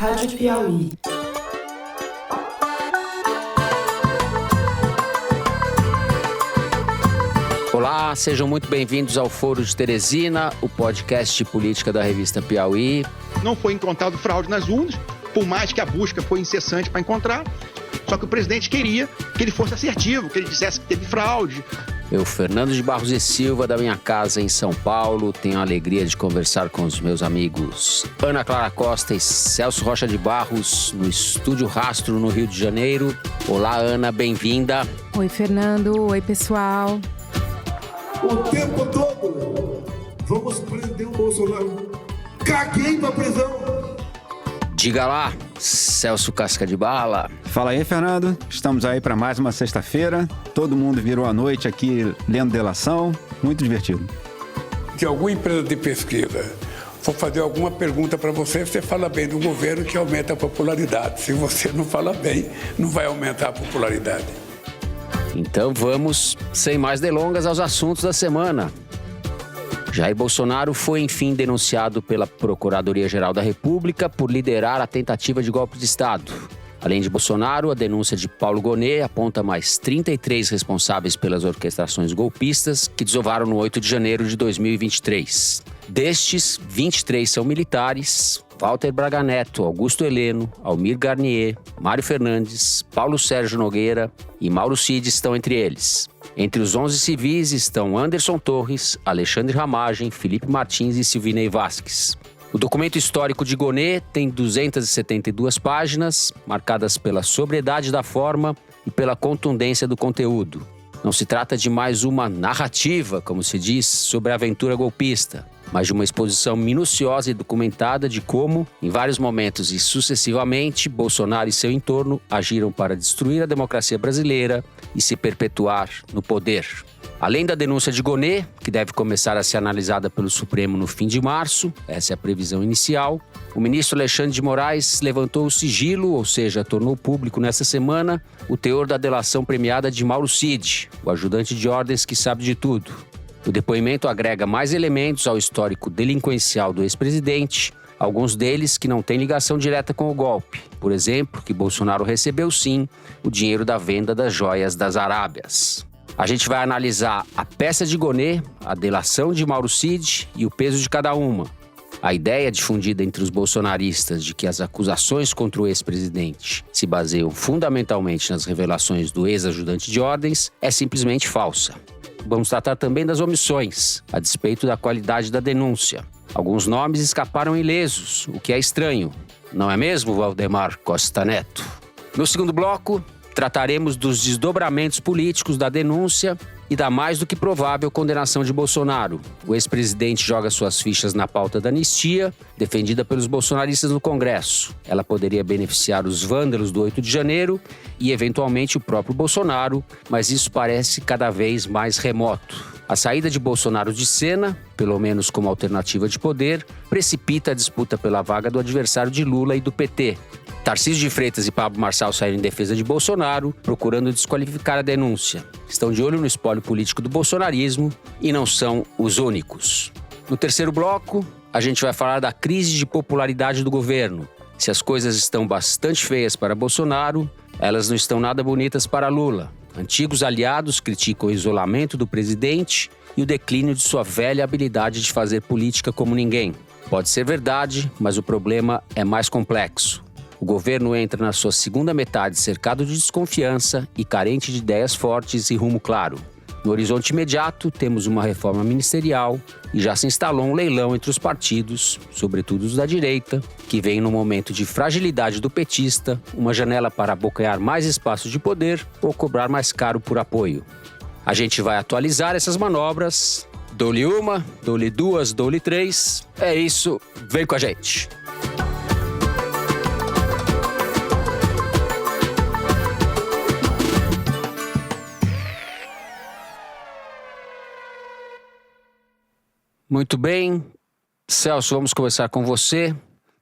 Rádio Piauí. Olá, sejam muito bem-vindos ao Foro de Teresina, o podcast de política da revista Piauí. Não foi encontrado fraude nas urnas, por mais que a busca foi incessante para encontrar, só que o presidente queria que ele fosse assertivo, que ele dissesse que teve fraude. Eu, Fernando de Barros e Silva, da minha casa em São Paulo, tenho a alegria de conversar com os meus amigos Ana Clara Costa e Celso Rocha de Barros, no Estúdio Rastro, no Rio de Janeiro. Olá, Ana, bem-vinda. Oi, Fernando. Oi, pessoal. O tempo todo, vamos prender o Bolsonaro. Caguei pra prisão. Diga lá, Celso Casca de Bala. Fala aí, Fernando. Estamos aí para mais uma sexta-feira. Todo mundo virou a noite aqui lendo delação. Muito divertido. Se alguma empresa de pesquisa for fazer alguma pergunta para você, você fala bem do governo que aumenta a popularidade. Se você não fala bem, não vai aumentar a popularidade. Então vamos, sem mais delongas, aos assuntos da semana. Jair Bolsonaro foi, enfim, denunciado pela Procuradoria-Geral da República por liderar a tentativa de golpe de Estado. Além de Bolsonaro, a denúncia de Paulo Gonet aponta mais 33 responsáveis pelas orquestrações golpistas que desovaram no 8 de janeiro de 2023. Destes, 23 são militares: Walter Braga Neto, Augusto Heleno, Almir Garnier, Mário Fernandes, Paulo Sérgio Nogueira e Mauro Cid estão entre eles. Entre os 11 civis estão Anderson Torres, Alexandre Ramagem, Felipe Martins e Silvinei Vasquez. O documento histórico de Gonet tem 272 páginas, marcadas pela sobriedade da forma e pela contundência do conteúdo. Não se trata de mais uma narrativa, como se diz, sobre a aventura golpista, mas de uma exposição minuciosa e documentada de como, em vários momentos e sucessivamente, Bolsonaro e seu entorno agiram para destruir a democracia brasileira e se perpetuar no poder. Além da denúncia de Gonet, que deve começar a ser analisada pelo Supremo no fim de março, essa é a previsão inicial, o ministro Alexandre de Moraes levantou o sigilo, ou seja, tornou público nessa semana o teor da delação premiada de Mauro Cid, o ajudante de ordens que sabe de tudo. O depoimento agrega mais elementos ao histórico delinquencial do ex-presidente, alguns deles que não têm ligação direta com o golpe. Por exemplo, que Bolsonaro recebeu sim o dinheiro da venda das joias das Arábias. A gente vai analisar a peça de Gonet, a delação de Mauro Cid e o peso de cada uma. A ideia difundida entre os bolsonaristas de que as acusações contra o ex-presidente se baseiam fundamentalmente nas revelações do ex-ajudante de ordens é simplesmente falsa. Vamos tratar também das omissões, a despeito da qualidade da denúncia. Alguns nomes escaparam ilesos, o que é estranho. Não é mesmo, Valdemar Costa Neto? No segundo bloco, trataremos dos desdobramentos políticos da denúncia e da mais do que provável condenação de Bolsonaro. O ex-presidente joga suas fichas na pauta da anistia, defendida pelos bolsonaristas no Congresso. Ela poderia beneficiar os vândalos do 8 de janeiro e, eventualmente, o próprio Bolsonaro, mas isso parece cada vez mais remoto. A saída de Bolsonaro de cena, pelo menos como alternativa de poder, precipita a disputa pela vaga do adversário de Lula e do PT. Tarcísio de Freitas e Pablo Marçal saíram em defesa de Bolsonaro, procurando desqualificar a denúncia. Estão de olho no espólio político do bolsonarismo e não são os únicos. No terceiro bloco, a gente vai falar da crise de popularidade do governo. Se as coisas estão bastante feias para Bolsonaro, elas não estão nada bonitas para Lula. Antigos aliados criticam o isolamento do presidente e o declínio de sua velha habilidade de fazer política como ninguém. Pode ser verdade, mas o problema é mais complexo. O governo entra na sua segunda metade cercado de desconfiança e carente de ideias fortes e rumo claro. No horizonte imediato, temos uma reforma ministerial e já se instalou um leilão entre os partidos, sobretudo os da direita, que vem no momento de fragilidade do petista, uma janela para abocanhar mais espaço de poder ou cobrar mais caro por apoio. A gente vai atualizar essas manobras. Dou-lhe uma, dou-lhe duas, dou-lhe três. É isso, vem com a gente. Muito bem. Celso, vamos começar com você.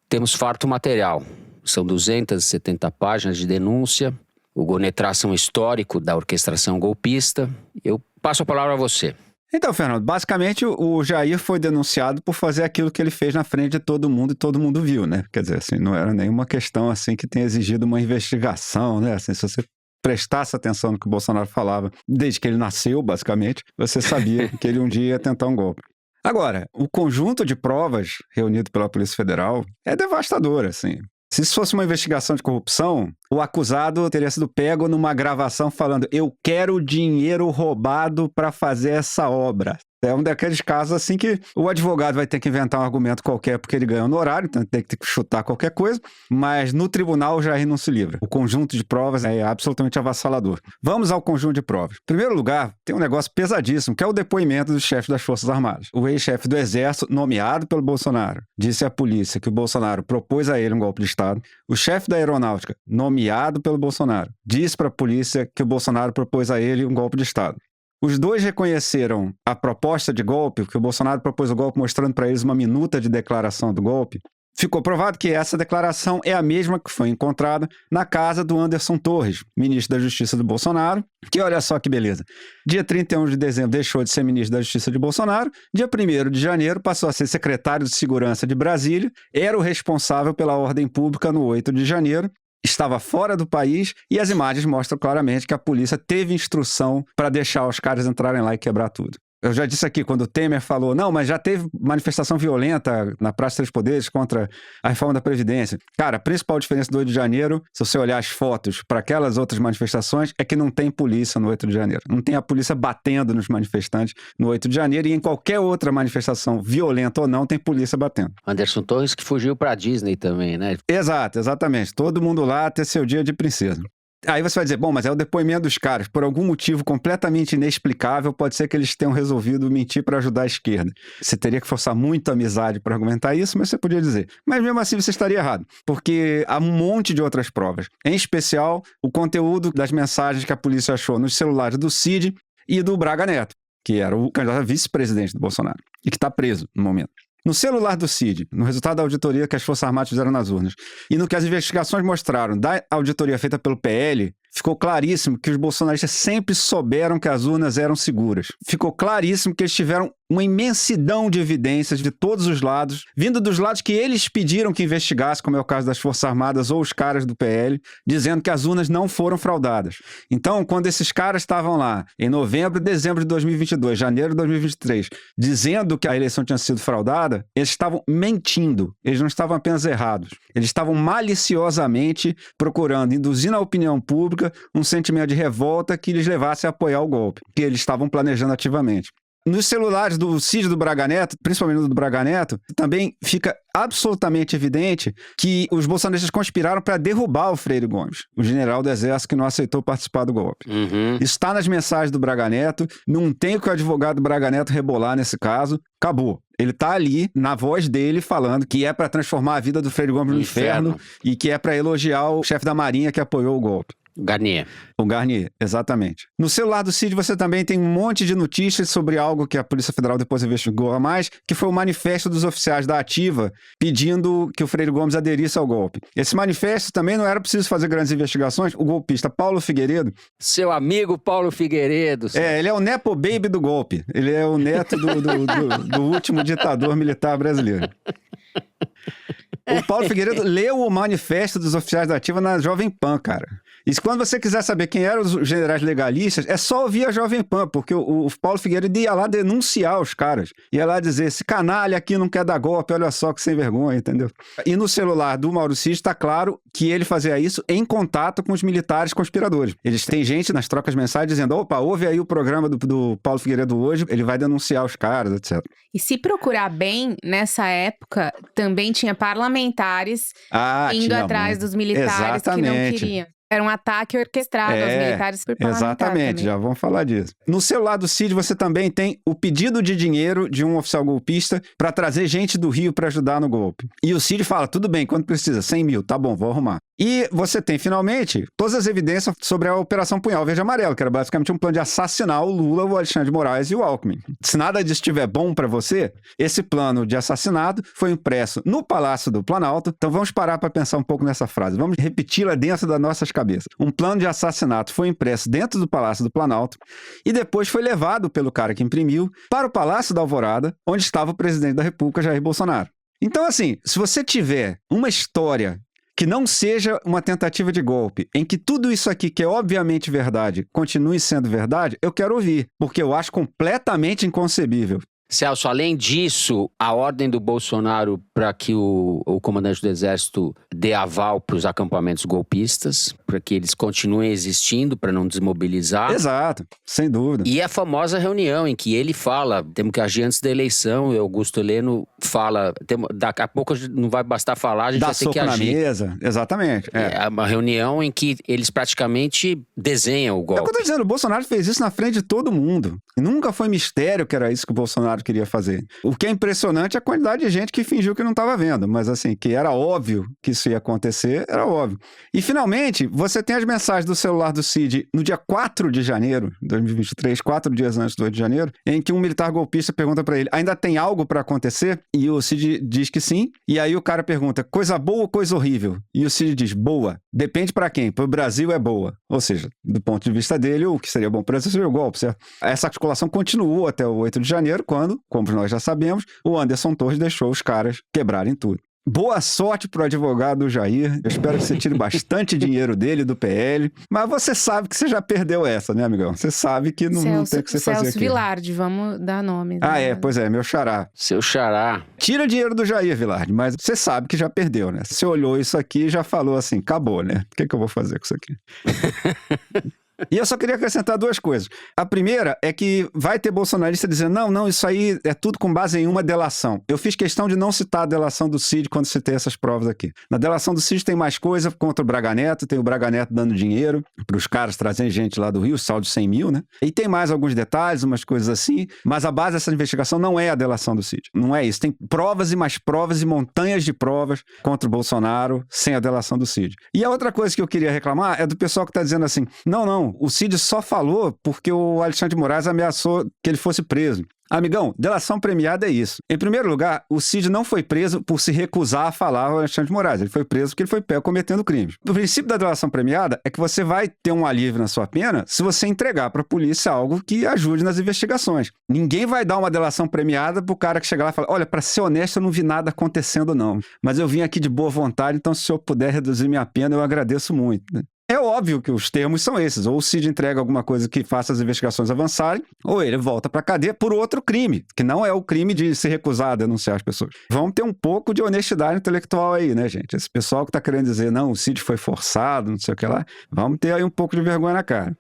Temos farto material. São 270 páginas de denúncia. O Gonet traça um histórico da orquestração golpista. Eu passo a palavra a você. Então, Fernando, basicamente o Jair foi denunciado por fazer aquilo que ele fez na frente de todo mundo e todo mundo viu, né? Quer dizer, assim, não era nenhuma questão assim que tenha exigido uma investigação, né? Assim, se você prestasse atenção no que o Bolsonaro falava desde que ele nasceu, basicamente, você sabia que ele um dia ia tentar um golpe. Agora, o conjunto de provas reunido pela Polícia Federal é devastador, assim. Se isso fosse uma investigação de corrupção, o acusado teria sido pego numa gravação falando: eu quero dinheiro roubado para fazer essa obra. É um daqueles casos assim que o advogado vai ter que inventar um argumento qualquer porque ele ganha honorário, então tem que chutar qualquer coisa, mas no tribunal o Jair não se livra. O conjunto de provas é absolutamente avassalador. Vamos ao conjunto de provas. Em primeiro lugar, tem um negócio pesadíssimo, que é o depoimento do chefe das Forças Armadas. O ex-chefe do Exército, nomeado pelo Bolsonaro, disse à polícia que o Bolsonaro propôs a ele um golpe de Estado. O chefe da Aeronáutica, nomeado pelo Bolsonaro, disse para a polícia que o Bolsonaro propôs a ele um golpe de Estado. Os dois reconheceram a proposta de golpe, que o Bolsonaro propôs o golpe mostrando para eles uma minuta de declaração do golpe. Ficou provado que essa declaração é a mesma que foi encontrada na casa do Anderson Torres, ministro da Justiça do Bolsonaro, que olha só que beleza. Dia 31 de dezembro deixou de ser ministro da Justiça de Bolsonaro, dia 1º de janeiro passou a ser secretário de Segurança de Brasília, era o responsável pela ordem pública no 8 de janeiro, estava fora do país e as imagens mostram claramente que a polícia teve instrução para deixar os caras entrarem lá e quebrar tudo. Eu já disse aqui, quando o Temer falou, não, mas já teve manifestação violenta na Praça dos Três Poderes contra a reforma da Previdência. Cara, a principal diferença do 8 de janeiro, se você olhar as fotos para aquelas outras manifestações, é que não tem polícia no 8 de janeiro. Não tem a polícia batendo nos manifestantes no 8 de janeiro e em qualquer outra manifestação, violenta ou não, tem polícia batendo. Anderson Torres que fugiu pra Disney também, né? Exato, exatamente. Todo mundo lá até seu dia de princesa. Aí você vai dizer, bom, mas é o depoimento dos caras. Por algum motivo completamente inexplicável, pode ser que eles tenham resolvido mentir para ajudar a esquerda. Você teria que forçar muita amizade para argumentar isso, mas você podia dizer. Mas mesmo assim você estaria errado, porque há um monte de outras provas. Em especial, o conteúdo das mensagens que a polícia achou nos celulares do Cid e do Braga Neto, que era o candidato a vice-presidente do Bolsonaro, e que está preso no momento. No celular do Cid, no resultado da auditoria que as Forças Armadas fizeram nas urnas, e no que as investigações mostraram da auditoria feita pelo PL, ficou claríssimo que os bolsonaristas sempre souberam que as urnas eram seguras. Ficou claríssimo que eles tiveram uma imensidão de evidências de todos os lados, vindo dos lados que eles pediram que investigasse, como é o caso das Forças Armadas ou os caras do PL, dizendo que as urnas não foram fraudadas. Então, quando esses caras estavam lá, em novembro e dezembro de 2022, janeiro de 2023, dizendo que a eleição tinha sido fraudada, eles estavam mentindo. Eles não estavam apenas errados. Eles estavam maliciosamente procurando induzir na opinião pública um sentimento de revolta que lhes levasse a apoiar o golpe, que eles estavam planejando ativamente. Nos celulares do Cid e do Braga Neto, principalmente do Braga Neto, também fica absolutamente evidente que os bolsonaristas conspiraram para derrubar o Freire Gomes, o general do Exército que não aceitou participar do golpe. Isso está nas mensagens do Braga Neto, não tem o que o advogado do Braga Neto rebolar nesse caso, acabou. Ele está ali, na voz dele, falando que é para transformar a vida do Freire Gomes no inferno e que é para elogiar o chefe da Marinha que apoiou o golpe. Garnier. O Garnier, exatamente. No celular do Cid você também tem um monte de notícias sobre algo que a Polícia Federal depois investigou a mais, que foi o manifesto dos oficiais da Ativa pedindo que o Freire Gomes aderisse ao golpe. Esse manifesto também não era preciso fazer grandes investigações. O golpista Paulo Figueiredo... Seu amigo Paulo Figueiredo. Ele é o nepo baby do golpe. Ele é o neto do último ditador militar brasileiro. O Paulo Figueiredo leu o manifesto dos oficiais da Ativa na Jovem Pan, cara. E quando você quiser saber quem eram os generais legalistas, é só ouvir a Jovem Pan, porque o Paulo Figueiredo ia lá denunciar os caras. Ia lá dizer, esse canalha aqui não quer dar golpe, olha só que sem vergonha, entendeu? E no celular do Mauro Cid está claro que ele fazia isso em contato com os militares conspiradores. Eles têm gente nas trocas mensais dizendo, opa, ouve aí o programa do Paulo Figueiredo hoje, ele vai denunciar os caras, etc. E se procurar bem, nessa época, também tinha parlamentares indo atrás dos militares que não queriam. Era um ataque orquestrado aos militares por parlamentar. Exatamente, também. já vamos falar disso. No celular do Cid você também tem o pedido de dinheiro de um oficial golpista para trazer gente do Rio para ajudar no golpe. E o Cid fala, tudo bem, quanto precisa? 100 mil, tá bom, vou arrumar. E você tem, finalmente, todas as evidências sobre a Operação Punhal Verde e Amarelo, que era basicamente um plano de assassinar o Lula, o Alexandre de Moraes e o Alckmin. Se nada disso estiver bom para você, esse plano de assassinato foi impresso no Palácio do Planalto. Então vamos parar para pensar um pouco nessa frase. Vamos repeti-la dentro das nossas cabeças. Um plano de assassinato foi impresso dentro do Palácio do Planalto e depois foi levado pelo cara que imprimiu para o Palácio da Alvorada, onde estava o presidente da República, Jair Bolsonaro. Então, assim, se você tiver uma história que não seja uma tentativa de golpe, em que tudo isso aqui, que é obviamente verdade, continue sendo verdade, eu quero ouvir, porque eu acho completamente inconcebível. Celso, além disso, a ordem do Bolsonaro para que o comandante do Exército dê aval para os acampamentos golpistas, para que eles continuem existindo, para não desmobilizar. Exato, sem dúvida. E a famosa reunião em que ele fala, temos que agir antes da eleição, e Augusto Heleno fala, daqui a pouco não vai bastar falar, a gente vai ter que agir. Na mesa, exatamente. É uma reunião em que eles praticamente desenham o golpe. É o que eu tô dizendo, o Bolsonaro fez isso na frente de todo mundo. E nunca foi mistério que era isso que o Bolsonaro queria fazer. O que é impressionante é a quantidade de gente que fingiu que não estava vendo, mas assim, que era óbvio que isso ia acontecer, era óbvio. E finalmente, você tem as mensagens do celular do Cid no dia 4 de janeiro de 2023, 4 dias antes do 8 de janeiro, em que um militar golpista pergunta para ele, ainda tem algo para acontecer? E o Cid diz que sim, e aí o cara pergunta, coisa boa ou coisa horrível? E o Cid diz, boa. Depende para quem? Para o Brasil é boa. Ou seja, do ponto de vista dele, o que seria bom para o Brasil seria o golpe, certo? Essa articulação continuou até o 8 de janeiro, quando, como nós já sabemos, o Anderson Torres deixou os caras quebrarem tudo. Boa sorte pro advogado do Jair. Eu espero que você tire bastante dinheiro dele, do PL. Mas você sabe que você já perdeu essa, né, amigão? Você sabe que não tem o que você fazer aqui. Celso Vilardi, vamos dar nome. Pois é, meu xará. Seu xará. Tira dinheiro do Jair, Vilardi, mas você sabe que já perdeu, né? Você olhou isso aqui e já falou assim, acabou, né? O que eu vou fazer com isso aqui? E eu só queria acrescentar duas coisas. A primeira é que vai ter bolsonarista dizendo, não, isso aí é tudo com base em uma delação. Eu fiz questão de não citar a delação do Cid quando citei essas provas aqui. Na delação do Cid tem mais coisa contra o Braga Neto, tem o Braga Neto dando dinheiro para os caras trazerem gente lá do Rio, saldo de 100 mil, né? E tem mais alguns detalhes, umas coisas assim, mas a base dessa investigação não é a delação do Cid. Não é isso. Tem provas e mais provas e montanhas de provas contra o Bolsonaro sem a delação do Cid. E a outra coisa que eu queria reclamar é do pessoal que está dizendo assim, não, o Cid só falou porque o Alexandre de Moraes ameaçou que ele fosse preso. Amigão, delação premiada é isso. Em primeiro lugar, o Cid não foi preso por se recusar a falar ao Alexandre de Moraes. Ele foi preso porque ele foi pego cometendo crimes. O princípio da delação premiada é que você vai ter um alívio na sua pena se você entregar para a polícia algo que ajude nas investigações. Ninguém vai dar uma delação premiada pro cara que chega lá e fala, olha, para ser honesto, eu não vi nada acontecendo não. Mas eu vim aqui de boa vontade, então se o senhor puder reduzir minha pena, eu agradeço muito, né? É óbvio que os termos são esses. Ou o Cid entrega alguma coisa que faça as investigações avançarem, ou ele volta para a cadeia por outro crime, que não é o crime de se recusar a denunciar as pessoas. Vamos ter um pouco de honestidade intelectual aí, né, gente? Esse pessoal que está querendo dizer, não, o Cid foi forçado, não sei o que lá, vamos ter aí um pouco de vergonha na cara.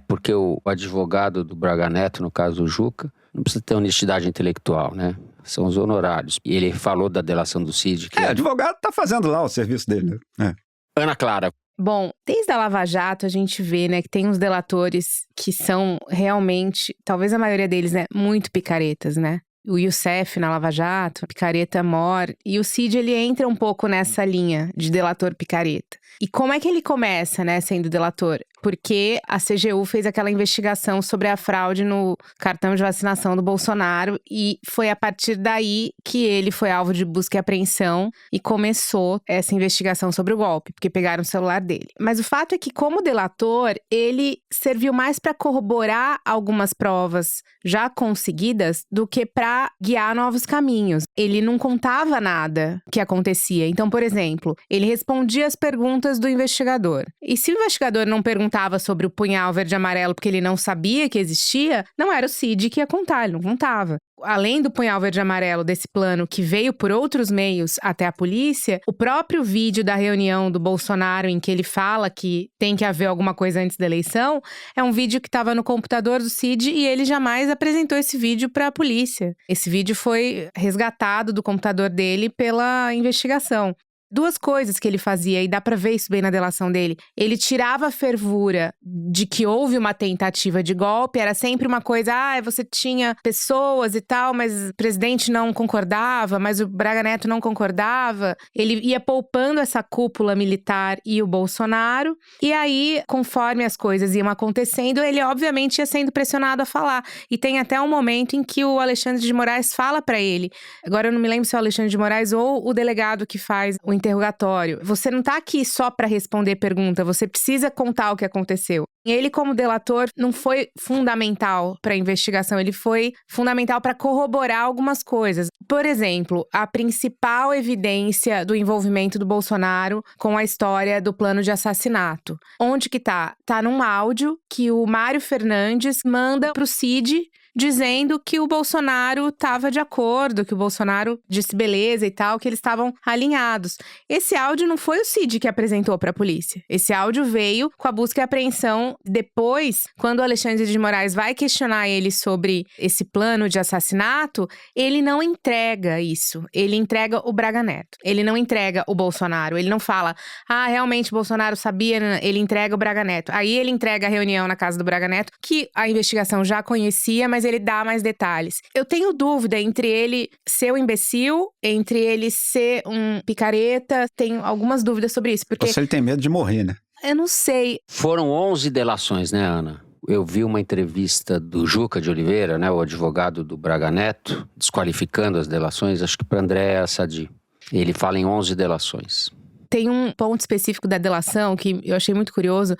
Porque o advogado do Braga Neto, no caso do Juca, não precisa ter honestidade intelectual, né? São os honorários. E ele falou da delação do Cid. Que o advogado está fazendo lá o serviço dele, né? Ana Clara. Bom, desde a Lava Jato a gente vê, né, que tem uns delatores que são realmente, talvez a maioria deles, né, muito picaretas, né? O Youssef na Lava Jato, picareta mor, e o Cid ele entra um pouco nessa linha de delator picareta. E como é que ele começa, né, sendo delator? Porque a CGU fez aquela investigação sobre a fraude no cartão de vacinação do Bolsonaro e foi a partir daí que ele foi alvo de busca e apreensão e começou essa investigação sobre o golpe, porque pegaram o celular dele. Mas o fato é que, como delator, ele serviu mais para corroborar algumas provas já conseguidas do que para guiar novos caminhos. Ele não contava nada que acontecia. Então, por exemplo, ele respondia as perguntas do investigador. E se o investigador não perguntava sobre o punhal verde e amarelo porque ele não sabia que existia, não era o Cid que ia contar, ele não contava. Além do punhal verde e amarelo desse plano que veio por outros meios até a polícia, o próprio vídeo da reunião do Bolsonaro em que ele fala que tem que haver alguma coisa antes da eleição, é um vídeo que estava no computador do Cid e ele jamais apresentou esse vídeo para a polícia. Esse vídeo foi resgatado do computador dele pela investigação. duas coisas que ele fazia, e dá pra ver isso bem na delação dele. Ele tirava a fervura de que houve uma tentativa de golpe, era sempre uma coisa, você tinha pessoas e tal, mas o presidente não concordava, mas o Braga Neto não concordava. Ele ia poupando essa cúpula militar e o Bolsonaro, e aí, conforme as coisas iam acontecendo, ele obviamente ia sendo pressionado a falar. E tem até um momento em que o Alexandre de Moraes fala pra ele, agora eu não me lembro se é o Alexandre de Moraes ou o delegado que faz o interrogatório, você não tá aqui só pra responder pergunta, você precisa contar o que aconteceu. E ele, como delator, não foi fundamental para a investigação, ele foi fundamental para corroborar algumas coisas. Por exemplo, a principal evidência do envolvimento do Bolsonaro com a história do plano de assassinato. Onde que tá? Tá num áudio que o Mário Fernandes manda pro Cid, dizendo que o Bolsonaro estava de acordo, que o Bolsonaro disse beleza e tal, que eles estavam alinhados. Esse áudio não foi o Cid que apresentou para a polícia. Esse áudio veio com a busca e apreensão depois, quando o Alexandre de Moraes vai questionar ele sobre esse plano de assassinato, ele não entrega isso. Ele entrega o Braga Neto. Ele não entrega o Bolsonaro. Ele não fala, realmente o Bolsonaro sabia, ele entrega o Braga Neto. Aí ele entrega a reunião na casa do Braga Neto, que a investigação já conhecia, mas ele dá mais detalhes. Eu tenho dúvida entre ele ser um imbecil, entre ele ser um picareta, tenho algumas dúvidas sobre isso, porque... Ou se ele tem medo de morrer, né? Eu não sei. Foram 11 delações, né, Ana? Eu vi uma entrevista do Juca de Oliveira, né, o advogado do Braga Neto, desqualificando as delações, acho que para André Sadi. Ele fala em 11 delações. Tem um ponto específico da delação que eu achei muito curioso,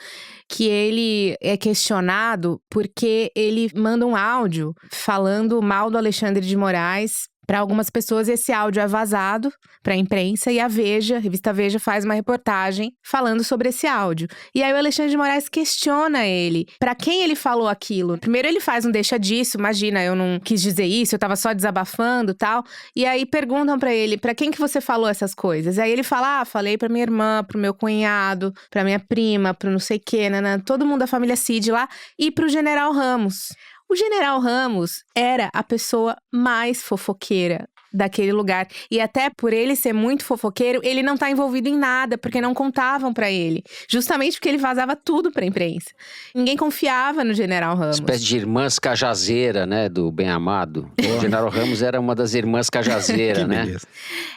que ele é questionado porque ele manda um áudio falando mal do Alexandre de Moraes para algumas pessoas. Esse áudio é vazado para a imprensa e a revista Veja faz uma reportagem falando sobre esse áudio. E aí o Alexandre de Moraes questiona ele, para quem ele falou aquilo. Primeiro ele faz um deixa disso, imagina, eu não quis dizer isso, eu tava só desabafando e tal. E aí perguntam para ele, para quem que você falou essas coisas? Aí ele fala, falei para minha irmã, pro meu cunhado, para minha prima, pro não sei o quê, todo mundo da família Cid lá, e pro General Ramos. O General Ramos era a pessoa mais fofoqueira daquele lugar. E até por ele ser muito fofoqueiro, ele não tá envolvido em nada, porque não contavam pra ele. Justamente porque ele vazava tudo pra imprensa. Ninguém confiava no General Ramos. Espécie de irmãs Cajazeira, né, do Bem Amado. O General Ramos era uma das irmãs Cajazeira, né? Beleza.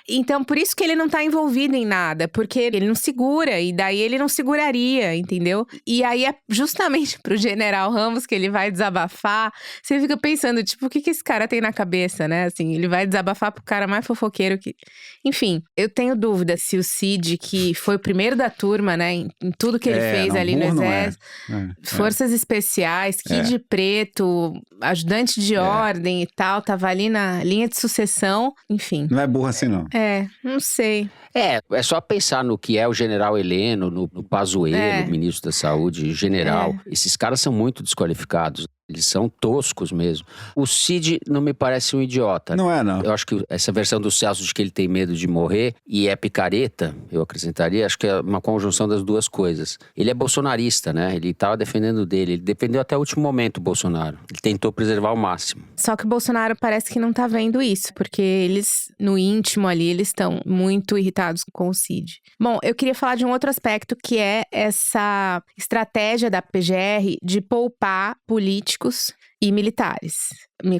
Então, por isso que ele não tá envolvido em nada, porque ele não segura, e daí ele não seguraria, entendeu? E aí é justamente pro General Ramos que ele vai desabafar, você fica pensando, tipo, o que esse cara tem na cabeça, né? Assim, ele vai desabafar pro cara mais fofoqueiro que... Enfim, eu tenho dúvida se o Cid, que foi o primeiro da turma, né, em tudo que ele fez ali no Exército, Forças Especiais, Kid Preto, ajudante de ordem e tal, tava ali na linha de sucessão, enfim. Não é burro assim, não. Não sei. É só pensar no que é o General Heleno, no Pazuello, ministro da Saúde, general. Esses caras são muito desqualificados. Eles são toscos mesmo. O Cid não me parece um idiota. Não é, não. Eu acho que essa versão do Celso de que ele tem medo de morrer e é picareta, eu acrescentaria, acho que é uma conjunção das duas coisas. Ele é bolsonarista, né? Ele estava defendendo dele. Ele defendeu até o último momento o Bolsonaro. Ele tentou preservar ao máximo. Só que o Bolsonaro parece que não tá vendo isso, porque eles, no íntimo ali, eles estão muito irritados com o Cid. Bom, eu queria falar de um outro aspecto, que é essa estratégia da PGR de poupar políticos e militares.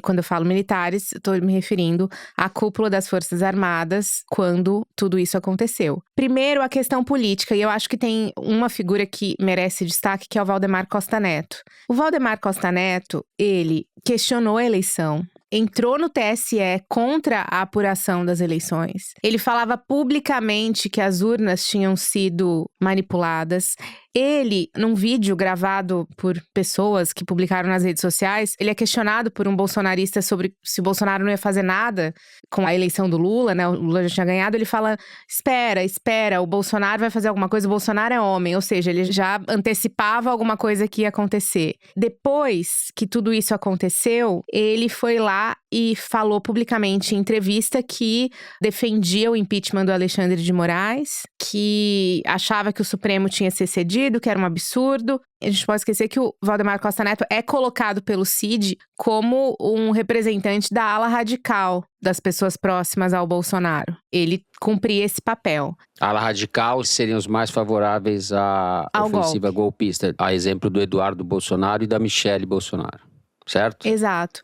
Quando eu falo militares, estou me referindo à cúpula das Forças Armadas quando tudo isso aconteceu. Primeiro, a questão política, e eu acho que tem uma figura que merece destaque, que é o Valdemar Costa Neto. O Valdemar Costa Neto, ele questionou a eleição, entrou no TSE contra a apuração das eleições. Ele falava publicamente que as urnas tinham sido manipuladas. Ele, num vídeo gravado por pessoas que publicaram nas redes sociais, ele é questionado por um bolsonarista sobre se o Bolsonaro não ia fazer nada com a eleição do Lula, né? O Lula já tinha ganhado. Ele fala, espera, o Bolsonaro vai fazer alguma coisa, o Bolsonaro é homem. Ou seja, ele já antecipava alguma coisa que ia acontecer. Depois que tudo isso aconteceu, ele foi lá e falou publicamente em entrevista que defendia o impeachment do Alexandre de Moraes, que achava que o Supremo tinha se excedido, bandido, que era um absurdo. A gente pode esquecer que o Valdemar Costa Neto é colocado pelo Cid como um representante da ala radical das pessoas próximas ao Bolsonaro. Ele cumpria esse papel. A ala radical seriam os mais favoráveis à Ao ofensiva golpista, a exemplo do Eduardo Bolsonaro e da Michelle Bolsonaro. Certo? Exato.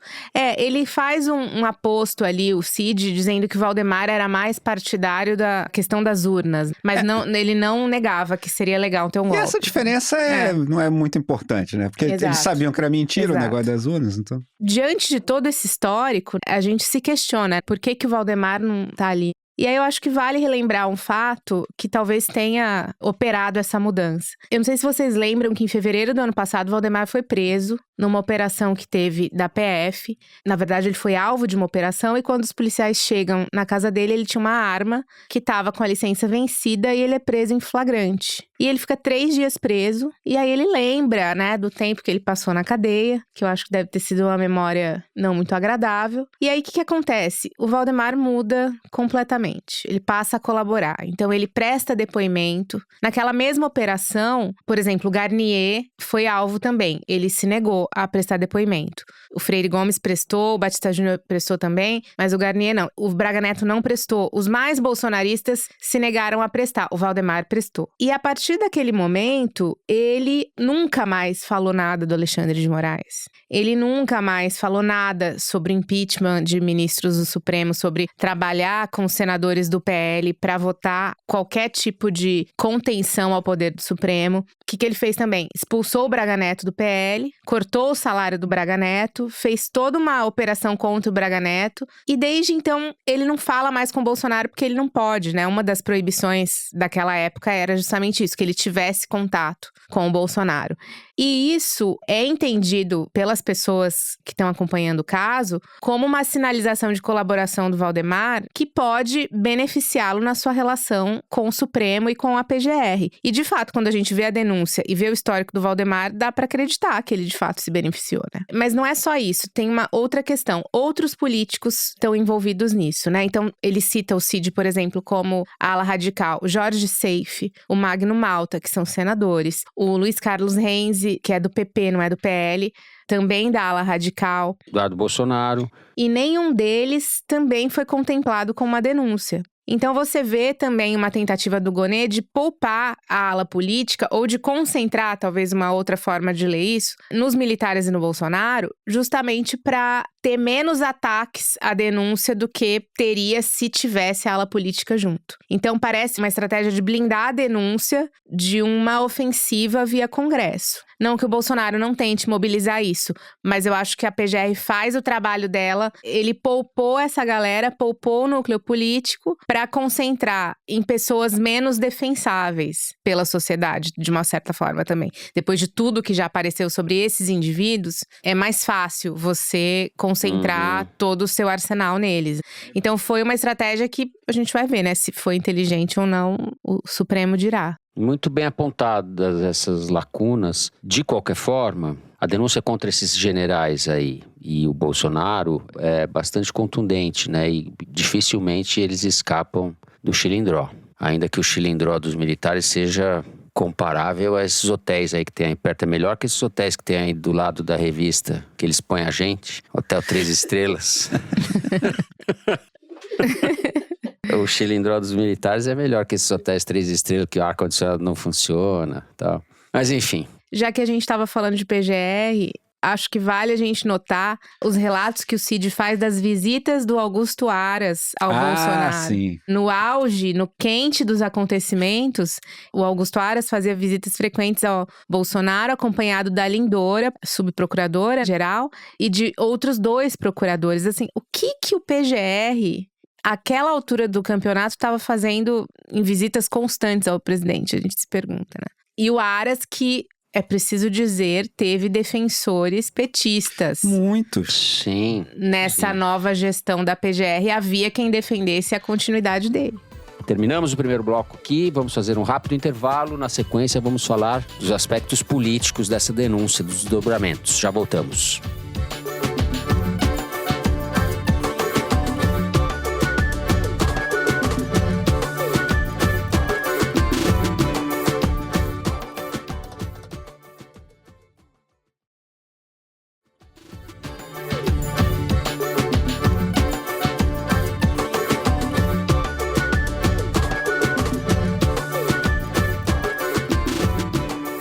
Ele faz um aposto ali, o Cid, dizendo que o Valdemar era mais partidário da questão das urnas. Mas ele não negava que seria legal ter um golpe. E essa diferença não é muito importante, né? Porque Exato. eles sabiam que era mentira Exato. o negócio das urnas, então... Diante de todo esse histórico, a gente se questiona por que o Valdemar não tá ali. E aí eu acho que vale relembrar um fato que talvez tenha operado essa mudança. Eu não sei se vocês lembram que em fevereiro do ano passado, Valdemar foi preso numa operação que teve da PF. Na verdade, ele foi alvo de uma operação e quando os policiais chegam na casa dele, ele tinha uma arma que estava com a licença vencida e ele é preso em flagrante. E ele fica 3 dias preso e aí ele lembra, né, do tempo que ele passou na cadeia, que eu acho que deve ter sido uma memória não muito agradável. E aí o que acontece? O Valdemar muda completamente. Ele passa a colaborar. Então, ele presta depoimento. Naquela mesma operação, por exemplo, o Garnier foi alvo também. Ele se negou a prestar depoimento. O Freire Gomes prestou, o Batista Júnior prestou também, mas o Garnier não. O Braga Neto não prestou. Os mais bolsonaristas se negaram a prestar. O Valdemar prestou. E a partir daquele momento, ele nunca mais falou nada do Alexandre de Moraes. Ele nunca mais falou nada sobre impeachment de ministros do Supremo, sobre trabalhar com senadores do PL para votar qualquer tipo de contenção ao poder do Supremo. O que ele fez também? Expulsou o Braga Neto do PL, cortou o salário do Braga Neto, fez toda uma operação contra o Braga Neto e desde então ele não fala mais com o Bolsonaro porque ele não pode, né? Uma das proibições daquela época era justamente isso, que ele tivesse contato com o Bolsonaro. E isso é entendido pelas pessoas que estão acompanhando o caso como uma sinalização de colaboração do Valdemar que pode beneficiá-lo na sua relação com o Supremo e com a PGR. E, de fato, quando a gente vê a denúncia e vê o histórico do Valdemar, dá para acreditar que ele, de fato, se beneficiou, né? Mas não é só isso. Tem uma outra questão. Outros políticos estão envolvidos nisso, né? Então, ele cita o Cid, por exemplo, como a ala radical. O Jorge Seife, o Magno Malta, que são senadores. O Luiz Carlos Renzi, que é do PP, não é do PL, também da ala radical. Eduardo Bolsonaro. E nenhum deles também foi contemplado com uma denúncia. Então você vê também uma tentativa do Gonê de poupar a ala política ou de concentrar, talvez uma outra forma de ler isso, nos militares e no Bolsonaro, justamente para ter menos ataques à denúncia do que teria se tivesse a ala política junto. Então parece uma estratégia de blindar a denúncia de uma ofensiva via Congresso. Não que o Bolsonaro não tente mobilizar isso, mas eu acho que a PGR faz o trabalho dela. Ele poupou essa galera, poupou o núcleo político para concentrar em pessoas menos defensáveis pela sociedade, de uma certa forma também. Depois de tudo que já apareceu sobre esses indivíduos, é mais fácil você concentrar todo o seu arsenal neles. Então foi uma estratégia que a gente vai ver, né? Se foi inteligente ou não, o Supremo dirá. Muito bem apontadas essas lacunas. De qualquer forma, a denúncia contra esses generais aí e o Bolsonaro é bastante contundente, né? E dificilmente eles escapam do chilindró. Ainda que o chilindró dos militares seja comparável a esses hotéis aí que tem aí perto. É melhor que esses hotéis que tem aí do lado da revista, que eles põem a gente. Hotel 3 estrelas. O chilindró dos militares é melhor que esses hotéis 3 estrelas, que o ar-condicionado não funciona e tal. Mas enfim. Já que a gente estava falando de PGR, acho que vale a gente notar os relatos que o Cid faz das visitas do Augusto Aras ao Bolsonaro. Sim. No auge, no quente dos acontecimentos, o Augusto Aras fazia visitas frequentes ao Bolsonaro, acompanhado da Lindora, subprocuradora-geral, e de outros 2 procuradores. Assim, o que o PGR... Aquela altura do campeonato estava fazendo em visitas constantes ao presidente, a gente se pergunta, né? E o Aras, que, é preciso dizer, teve defensores petistas. Muitos. Sim. Nessa nova gestão da PGR, havia quem defendesse a continuidade dele. Terminamos o primeiro bloco aqui, vamos fazer um rápido intervalo. Na sequência, vamos falar dos aspectos políticos dessa denúncia, dos desdobramentos. Já voltamos.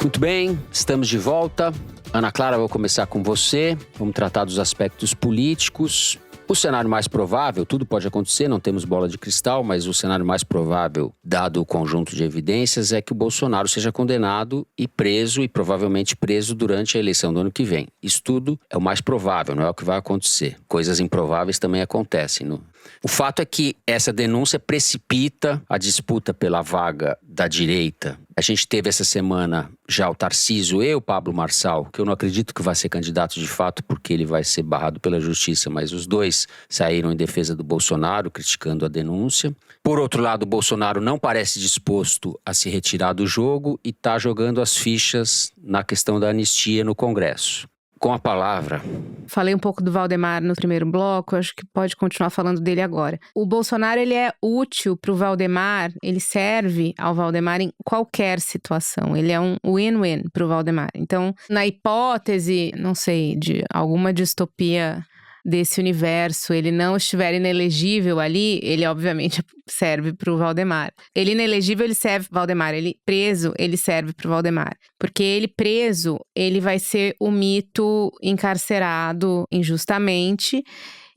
Muito bem, estamos de volta. Ana Clara, vou começar com você. Vamos tratar dos aspectos políticos. O cenário mais provável, tudo pode acontecer, não temos bola de cristal, mas o cenário mais provável, dado o conjunto de evidências, é que o Bolsonaro seja condenado e preso, e provavelmente preso durante a eleição do ano que vem. Isso tudo é o mais provável, não é o que vai acontecer. Coisas improváveis também acontecem. O fato é que essa denúncia precipita a disputa pela vaga da direita. A gente teve essa semana já o Tarcísio e o Pablo Marçal, que eu não acredito que vai ser candidato de fato, porque ele vai ser barrado pela justiça, mas os dois saíram em defesa do Bolsonaro, criticando a denúncia. Por outro lado, o Bolsonaro não parece disposto a se retirar do jogo e está jogando as fichas na questão da anistia no Congresso. Com a palavra. Falei um pouco do Valdemar no primeiro bloco, acho que pode continuar falando dele agora. O Bolsonaro, ele é útil para o Valdemar, ele serve ao Valdemar em qualquer situação. Ele é um win-win para o Valdemar. Então, na hipótese, não sei, de alguma distopia desse universo, ele não estiver inelegível ali, ele obviamente serve para o Valdemar. Ele inelegível, ele serve para o Valdemar. Ele preso, ele serve para o Valdemar. Porque ele preso, ele vai ser o mito encarcerado injustamente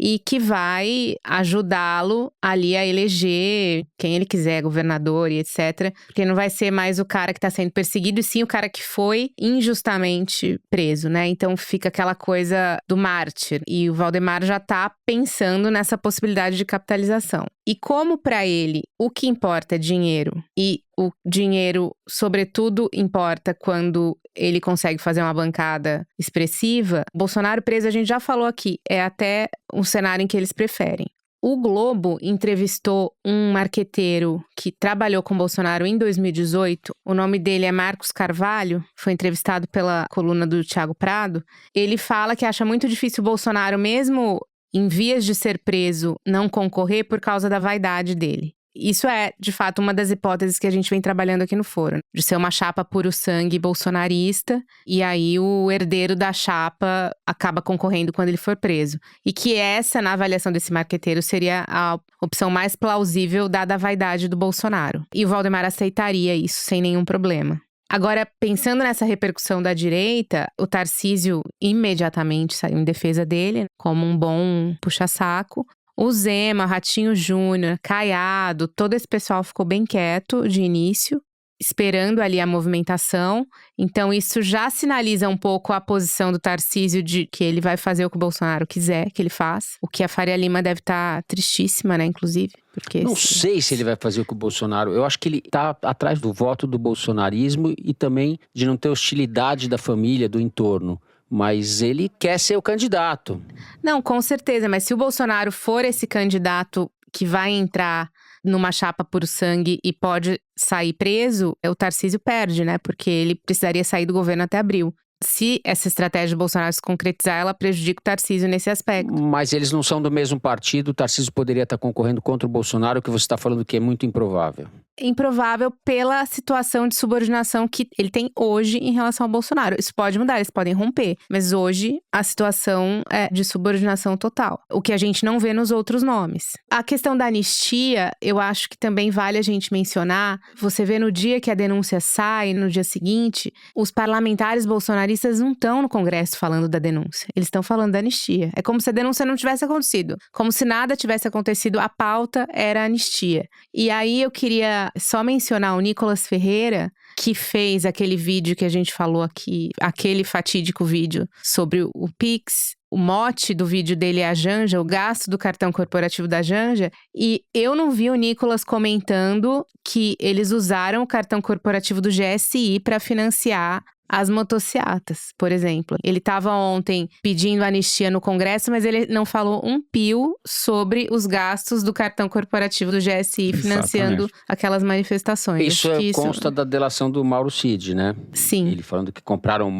e que vai ajudá-lo ali a eleger quem ele quiser, governador e etc. Porque não vai ser mais o cara que está sendo perseguido, e sim o cara que foi injustamente preso, né? Então fica aquela coisa do mártir. E o Valdemar já está pensando nessa possibilidade de capitalização. E como para ele o que importa é dinheiro, e o dinheiro, sobretudo, importa quando ele consegue fazer uma bancada expressiva, Bolsonaro preso, a gente já falou aqui, é até um cenário em que eles preferem. O Globo entrevistou um marqueteiro que trabalhou com Bolsonaro em 2018. O nome dele é Marcos Carvalho, foi entrevistado pela coluna do Thiago Prado. Ele fala que acha muito difícil o Bolsonaro, mesmo em vias de ser preso, não concorrer por causa da vaidade dele. Isso é, de fato, uma das hipóteses que a gente vem trabalhando aqui no fórum, de ser uma chapa puro sangue bolsonarista, e aí o herdeiro da chapa acaba concorrendo quando ele for preso. E que essa, na avaliação desse marqueteiro, seria a opção mais plausível dada a vaidade do Bolsonaro. E o Valdemar aceitaria isso sem nenhum problema. Agora, pensando nessa repercussão da direita, o Tarcísio imediatamente saiu em defesa dele, como um bom puxa-saco. O Zema, Ratinho Júnior, Caiado, todo esse pessoal ficou bem quieto de início, esperando ali a movimentação. Então isso já sinaliza um pouco a posição do Tarcísio de que ele vai fazer o que o Bolsonaro quiser que ele faça. O que a Faria Lima deve estar tristíssima, né, inclusive. Porque não sei se ele vai fazer o que o Bolsonaro... Eu acho que ele está atrás do voto do bolsonarismo e também de não ter hostilidade da família, do entorno. Mas ele quer ser o candidato. Não, com certeza. Mas se o Bolsonaro for esse candidato que vai entrar numa chapa puro sangue e pode sair preso, o Tarcísio perde, né? Porque ele precisaria sair do governo até abril. Se essa estratégia do Bolsonaro se concretizar, ela prejudica o Tarcísio nesse aspecto. Mas eles não são do mesmo partido. O Tarcísio poderia estar concorrendo contra o Bolsonaro, o que você está falando que é muito improvável. Improvável pela situação de subordinação que ele tem hoje em relação ao Bolsonaro. Isso pode mudar, eles podem romper. Mas hoje a situação é de subordinação total. O que a gente não vê nos outros nomes. A questão da anistia, eu acho que também vale a gente mencionar. Você vê no dia que a denúncia sai, no dia seguinte, os parlamentares bolsonaristas não estão no Congresso falando da denúncia. Eles estão falando da anistia. É como se a denúncia não tivesse acontecido. Como se nada tivesse acontecido, a pauta era a anistia. E aí eu queria só mencionar o Nicolas Ferreira, que fez aquele vídeo que a gente falou aqui, aquele fatídico vídeo sobre o Pix. O mote do vídeo dele é a Janja, o gasto do cartão corporativo da Janja. E eu não vi o Nicolas comentando que eles usaram o cartão corporativo do GSI para financiar as motociatas, por exemplo. Ele estava ontem pedindo anistia no Congresso, mas ele não falou um pio sobre os gastos do cartão corporativo do GSI financiando aquelas manifestações. Isso consta da delação do Mauro Cid, né? Sim. Ele falando que compraram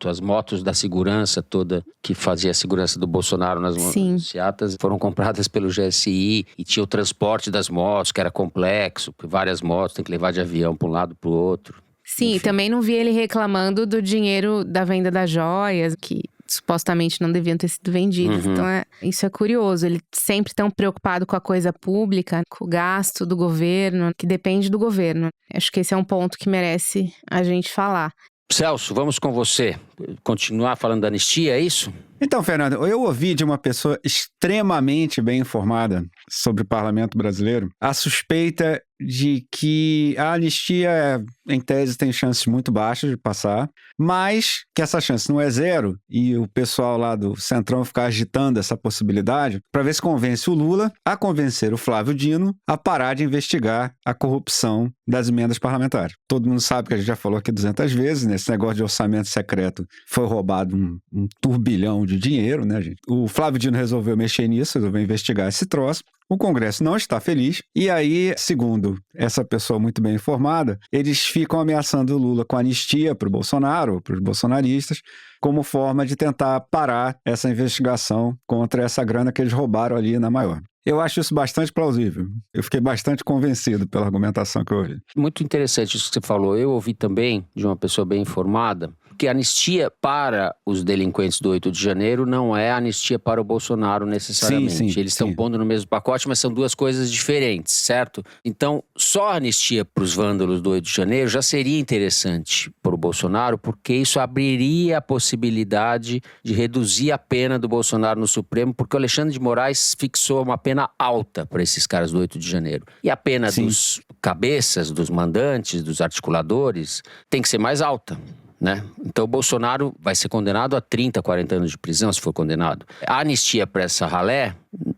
as motos da segurança toda, que fazia a segurança do Bolsonaro nas motociatas, foram compradas pelo GSI e tinha o transporte das motos, que era complexo, várias motos, tem que levar de avião para um lado para o outro. Sim, enfim. Também não vi ele reclamando do dinheiro da venda das joias, que supostamente não deviam ter sido vendidas. Então, isso é curioso. Ele sempre tão preocupado com a coisa pública, com o gasto do governo, que depende do governo. Acho que esse é um ponto que merece a gente falar. Celso, vamos com você. Continuar falando da anistia, é isso? Então, Fernando, eu ouvi de uma pessoa extremamente bem informada sobre o parlamento brasileiro a suspeita de que a anistia, em tese, tem chances muito baixas de passar, mas que essa chance não é zero, e o pessoal lá do Centrão ficar agitando essa possibilidade para ver se convence o Lula a convencer o Flávio Dino a parar de investigar a corrupção das emendas parlamentares. Todo mundo sabe que a gente já falou aqui 200 vezes, nesse negócio de orçamento secreto foi roubado um turbilhão de dinheiro, né, gente? O Flávio Dino resolveu mexer nisso, resolveu investigar esse troço. O Congresso não está feliz e aí, segundo essa pessoa muito bem informada, eles ficam ameaçando o Lula com anistia para o Bolsonaro, para os bolsonaristas, como forma de tentar parar essa investigação contra essa grana que eles roubaram ali na Maior. Eu acho isso bastante plausível. Eu fiquei bastante convencido pela argumentação que eu ouvi. Muito interessante isso que você falou. Eu ouvi também de uma pessoa bem informada que a anistia para os delinquentes do 8 de janeiro não é anistia para o Bolsonaro necessariamente. Sim, Eles estão pondo no mesmo pacote, mas são duas coisas diferentes, certo? Então, só a anistia para os vândalos do 8 de janeiro já seria interessante para o Bolsonaro, porque isso abriria a possibilidade de reduzir a pena do Bolsonaro no Supremo, porque o Alexandre de Moraes fixou uma pena alta para esses caras do 8 de janeiro. E a pena dos cabeças, dos mandantes, dos articuladores, tem que ser mais alta, né? Então o Bolsonaro vai ser condenado a 30, 40 anos de prisão, se for condenado. A anistia para essa ralé,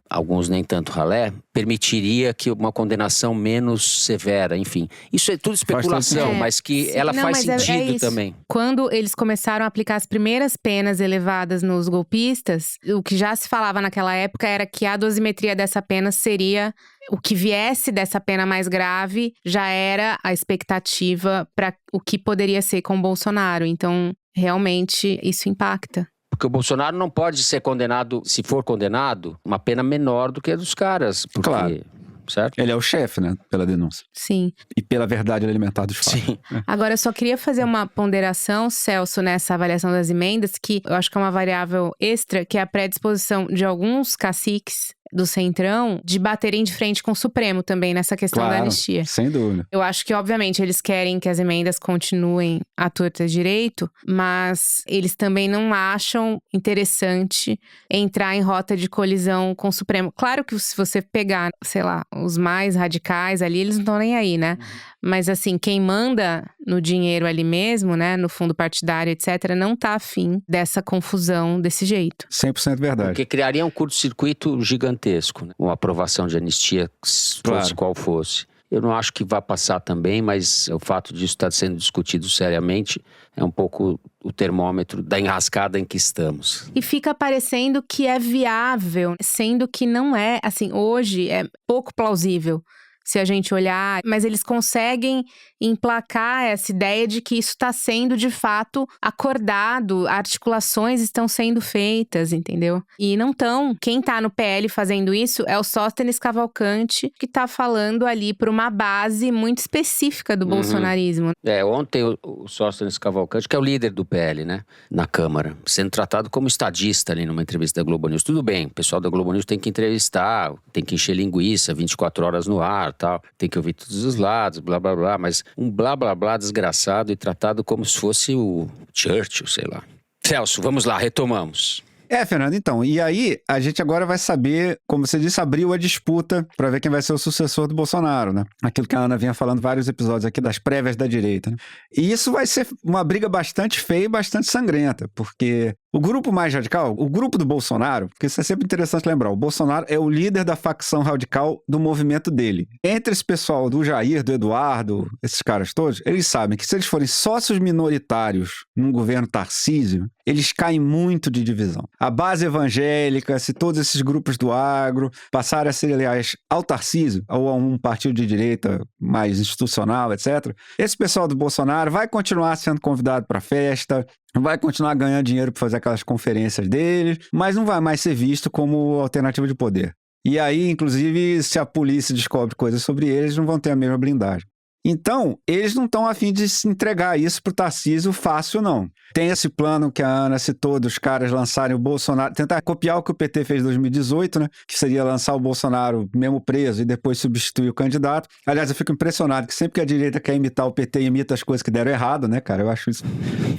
alguns nem tanto ralé, permitiria que uma condenação menos severa, enfim. Isso é tudo especulação, mas que ela faz sentido também. Quando eles começaram a aplicar as primeiras penas elevadas nos golpistas, o que já se falava naquela época era que a dosimetria dessa pena seria o que viesse dessa pena mais grave, já era a expectativa para o que poderia ser com o Bolsonaro. Então, realmente, isso impacta. Porque o Bolsonaro não pode ser condenado, se for condenado, uma pena menor do que a dos caras. Porque, claro. Certo? Ele é o chefe, né? Pela denúncia. Sim. E pela verdade alimentar dos fatos. Sim. Agora, eu só queria fazer uma ponderação, Celso, nessa avaliação das emendas, que eu acho que é uma variável extra, que é a predisposição de alguns caciques do Centrão de baterem de frente com o Supremo também nessa questão da anistia. Sem dúvida. Eu acho que, obviamente, eles querem que as emendas continuem à torta direito, mas eles também não acham interessante entrar em rota de colisão com o Supremo. Claro que se você pegar, sei lá, os mais radicais ali, eles não estão nem aí, né? Mas assim, quem manda no dinheiro ali mesmo, né, no fundo partidário, etc., não tá afim dessa confusão desse jeito. 100% verdade. Porque criaria um curto-circuito gigantesco, né? Uma aprovação de anistia, fosse qual fosse. Eu não acho que vá passar também, mas o fato disso estar sendo discutido seriamente é um pouco o termômetro da enrascada em que estamos. E fica parecendo que é viável, sendo que não é. Assim, hoje é pouco plausível se a gente olhar, mas eles conseguem emplacar essa ideia de que isso está sendo, de fato, acordado, articulações estão sendo feitas, entendeu? E não estão. Quem está no PL fazendo isso é o Sóstenes Cavalcante, que está falando ali por uma base muito específica do bolsonarismo. Ontem o Sóstenes Cavalcante, que é o líder do PL, né, na Câmara, sendo tratado como estadista ali numa entrevista da Globo News. Tudo bem, o pessoal da Globo News tem que entrevistar, tem que encher linguiça 24 horas no ar, tal, tem que ouvir todos os lados, blá blá blá, mas um blá blá blá desgraçado e tratado como se fosse o Churchill, sei lá. Celso, vamos lá, retomamos. Fernando, então, e aí a gente agora vai saber, como você disse, abriu a disputa para ver quem vai ser o sucessor do Bolsonaro, né? Aquilo que a Ana vinha falando vários episódios aqui das prévias da direita, né? E isso vai ser uma briga bastante feia e bastante sangrenta, porque o grupo mais radical, o grupo do Bolsonaro, porque isso é sempre interessante lembrar, o Bolsonaro é o líder da facção radical do movimento dele. Entre esse pessoal do Jair, do Eduardo, esses caras todos, eles sabem que se eles forem sócios minoritários num governo Tarcísio, eles caem muito de divisão. A base evangélica, se todos esses grupos do agro passarem a ser, aliás, ao Tarcísio, ou a um partido de direita mais institucional, etc., esse pessoal do Bolsonaro vai continuar sendo convidado para festa, vai continuar ganhando dinheiro para fazer aquelas conferências deles, mas não vai mais ser visto como alternativa de poder. E aí, inclusive, se a polícia descobre coisas sobre eles, não vão ter a mesma blindagem. Então, eles não estão a fim de se entregar isso pro Tarcísio fácil, não. Tem esse plano que a Ana citou dos caras lançarem o Bolsonaro, tentar copiar o que o PT fez em 2018, né? Que seria lançar o Bolsonaro mesmo preso e depois substituir o candidato. Aliás, eu fico impressionado que sempre que a direita quer imitar o PT, imita as coisas que deram errado, né, cara? Eu acho isso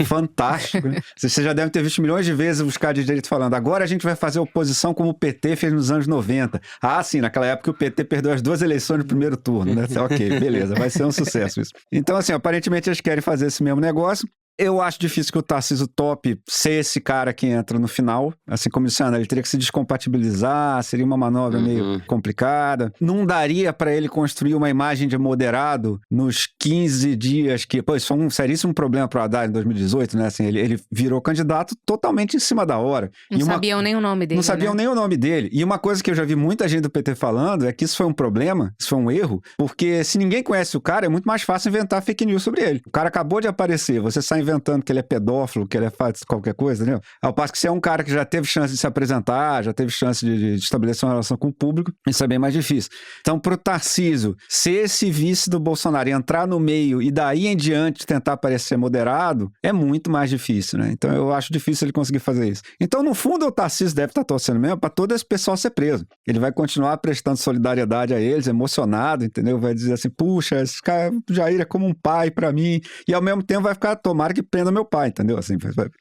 fantástico, né? Você já deve ter visto milhões de vezes os caras de direita falando, agora a gente vai fazer oposição como o PT fez nos anos 90. Ah, sim, naquela época o PT perdeu as 2 eleições no primeiro turno, né? Ok, beleza, vai ser um sucesso isso. Então, assim, aparentemente eles querem fazer esse mesmo negócio. Eu acho difícil que o Tarcísio tope ser esse cara que entra no final. Assim como disse, ele teria que se descompatibilizar, seria uma manobra meio complicada. Não daria para ele construir uma imagem de moderado nos 15 dias que... Pô, isso foi um seríssimo problema pro Haddad em 2018, né? Assim, ele virou candidato totalmente em cima da hora. Não sabiam nem o nome dele, Não sabiam nem o nome dele. E uma coisa que eu já vi muita gente do PT falando é que isso foi um problema, isso foi um erro, porque se ninguém conhece o cara, é muito mais fácil inventar fake news sobre ele. O cara acabou de aparecer, você sai inventando que ele é pedófilo, que ele é faz qualquer coisa, entendeu? Ao passo que se é um cara que já teve chance de se apresentar, já teve chance de estabelecer uma relação com o público, isso é bem mais difícil. Então, pro Tarcísio ser esse vice do Bolsonaro e entrar no meio e daí em diante tentar parecer moderado, é muito mais difícil, né? Então, eu acho difícil ele conseguir fazer isso. Então, no fundo, o Tarcísio deve estar torcendo mesmo para todo esse pessoal ser preso. Ele vai continuar prestando solidariedade a eles, emocionado, entendeu? Vai dizer assim, puxa, esse cara, o Jair é como um pai para mim, e ao mesmo tempo vai ficar, tomara que prenda meu pai, entendeu? Assim,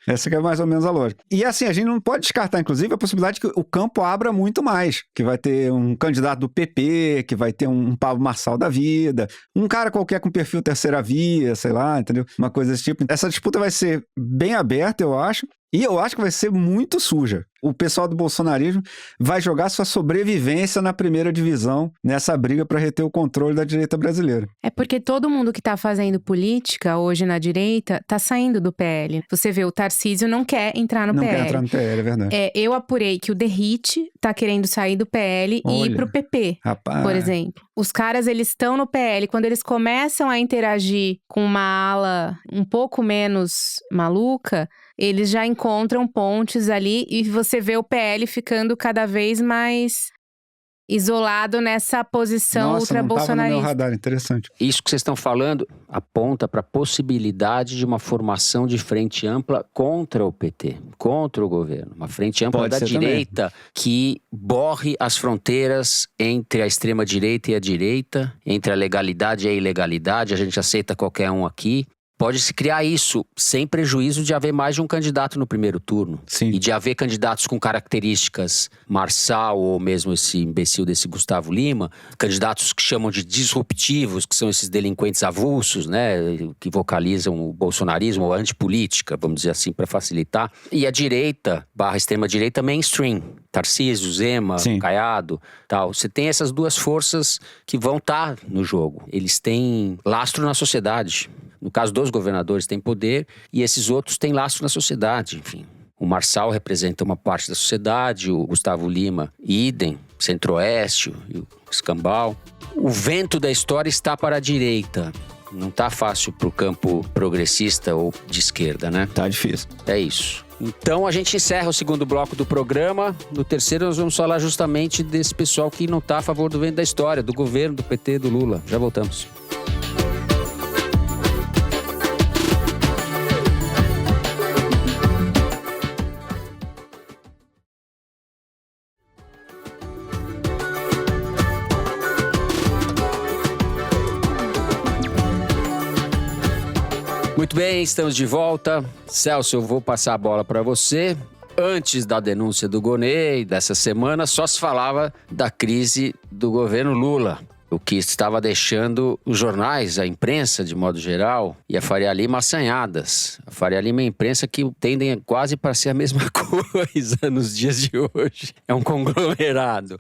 essa que é mais ou menos a lógica. E assim, a gente não pode descartar, inclusive, a possibilidade de que o campo abra muito mais, que vai ter um candidato do PP, que vai ter um Pablo Marçal da vida, um cara qualquer com perfil terceira via, sei lá, entendeu? Uma coisa desse tipo. Essa disputa vai ser bem aberta, eu acho, e eu acho que vai ser muito suja. O pessoal do bolsonarismo vai jogar sua sobrevivência na primeira divisão nessa briga para reter o controle da direita brasileira. É porque todo mundo que tá fazendo política hoje na direita tá saindo do PL. Você vê, o Tarcísio não quer entrar no PL. Não quer entrar no PL, é verdade. Eu apurei que o Derrite tá querendo sair do PL e ir pro PP, rapaz, por exemplo. Os caras, eles estão no PL. Quando eles começam a interagir com uma ala um pouco menos maluca, eles já encontram pontes ali e você vê o PL ficando cada vez mais isolado nessa posição ultra-bolsonarista. Não estava no meu radar, interessante. Isso que vocês estão falando aponta para a possibilidade de uma formação de frente ampla contra o PT, contra o governo. Uma frente ampla da direita que borre as fronteiras entre a extrema-direita e a direita, entre a legalidade e a ilegalidade. A gente aceita qualquer um aqui. Pode-se criar isso sem prejuízo de haver mais de um candidato no primeiro turno. Sim. E de haver candidatos com características Marçal ou mesmo esse imbecil desse Gustavo Lima, candidatos que chamam de disruptivos, que são esses delinquentes avulsos, né, que vocalizam o bolsonarismo ou a antipolítica, vamos dizer assim, para facilitar. E a direita, extrema-direita mainstream, Tarcísio, Zema, Sim. Caiado, tal. Você tem essas duas forças que vão estar no jogo. Eles têm lastro na sociedade. No caso dos governadores, tem poder e esses outros têm lastro na sociedade, enfim. O Marçal representa uma parte da sociedade, o Gustavo Lima, idem, Centro-Oeste, o Escambau. O vento da história está para a direita. Não está fácil para o campo progressista ou de esquerda, né? Tá difícil. É isso. Então a gente encerra o segundo bloco do programa. No terceiro nós vamos falar justamente desse pessoal que não está a favor do vento da história, do governo, do PT, do Lula. Já voltamos. Muito bem, estamos de volta. Celso, eu vou passar a bola para você. Antes da denúncia do Gonê dessa semana, só se falava da crise do governo Lula, o que estava deixando os jornais, a imprensa de modo geral, e a Faria Lima assanhadas. A Faria Lima e a imprensa que tendem quase para ser a mesma coisa nos dias de hoje. É um conglomerado.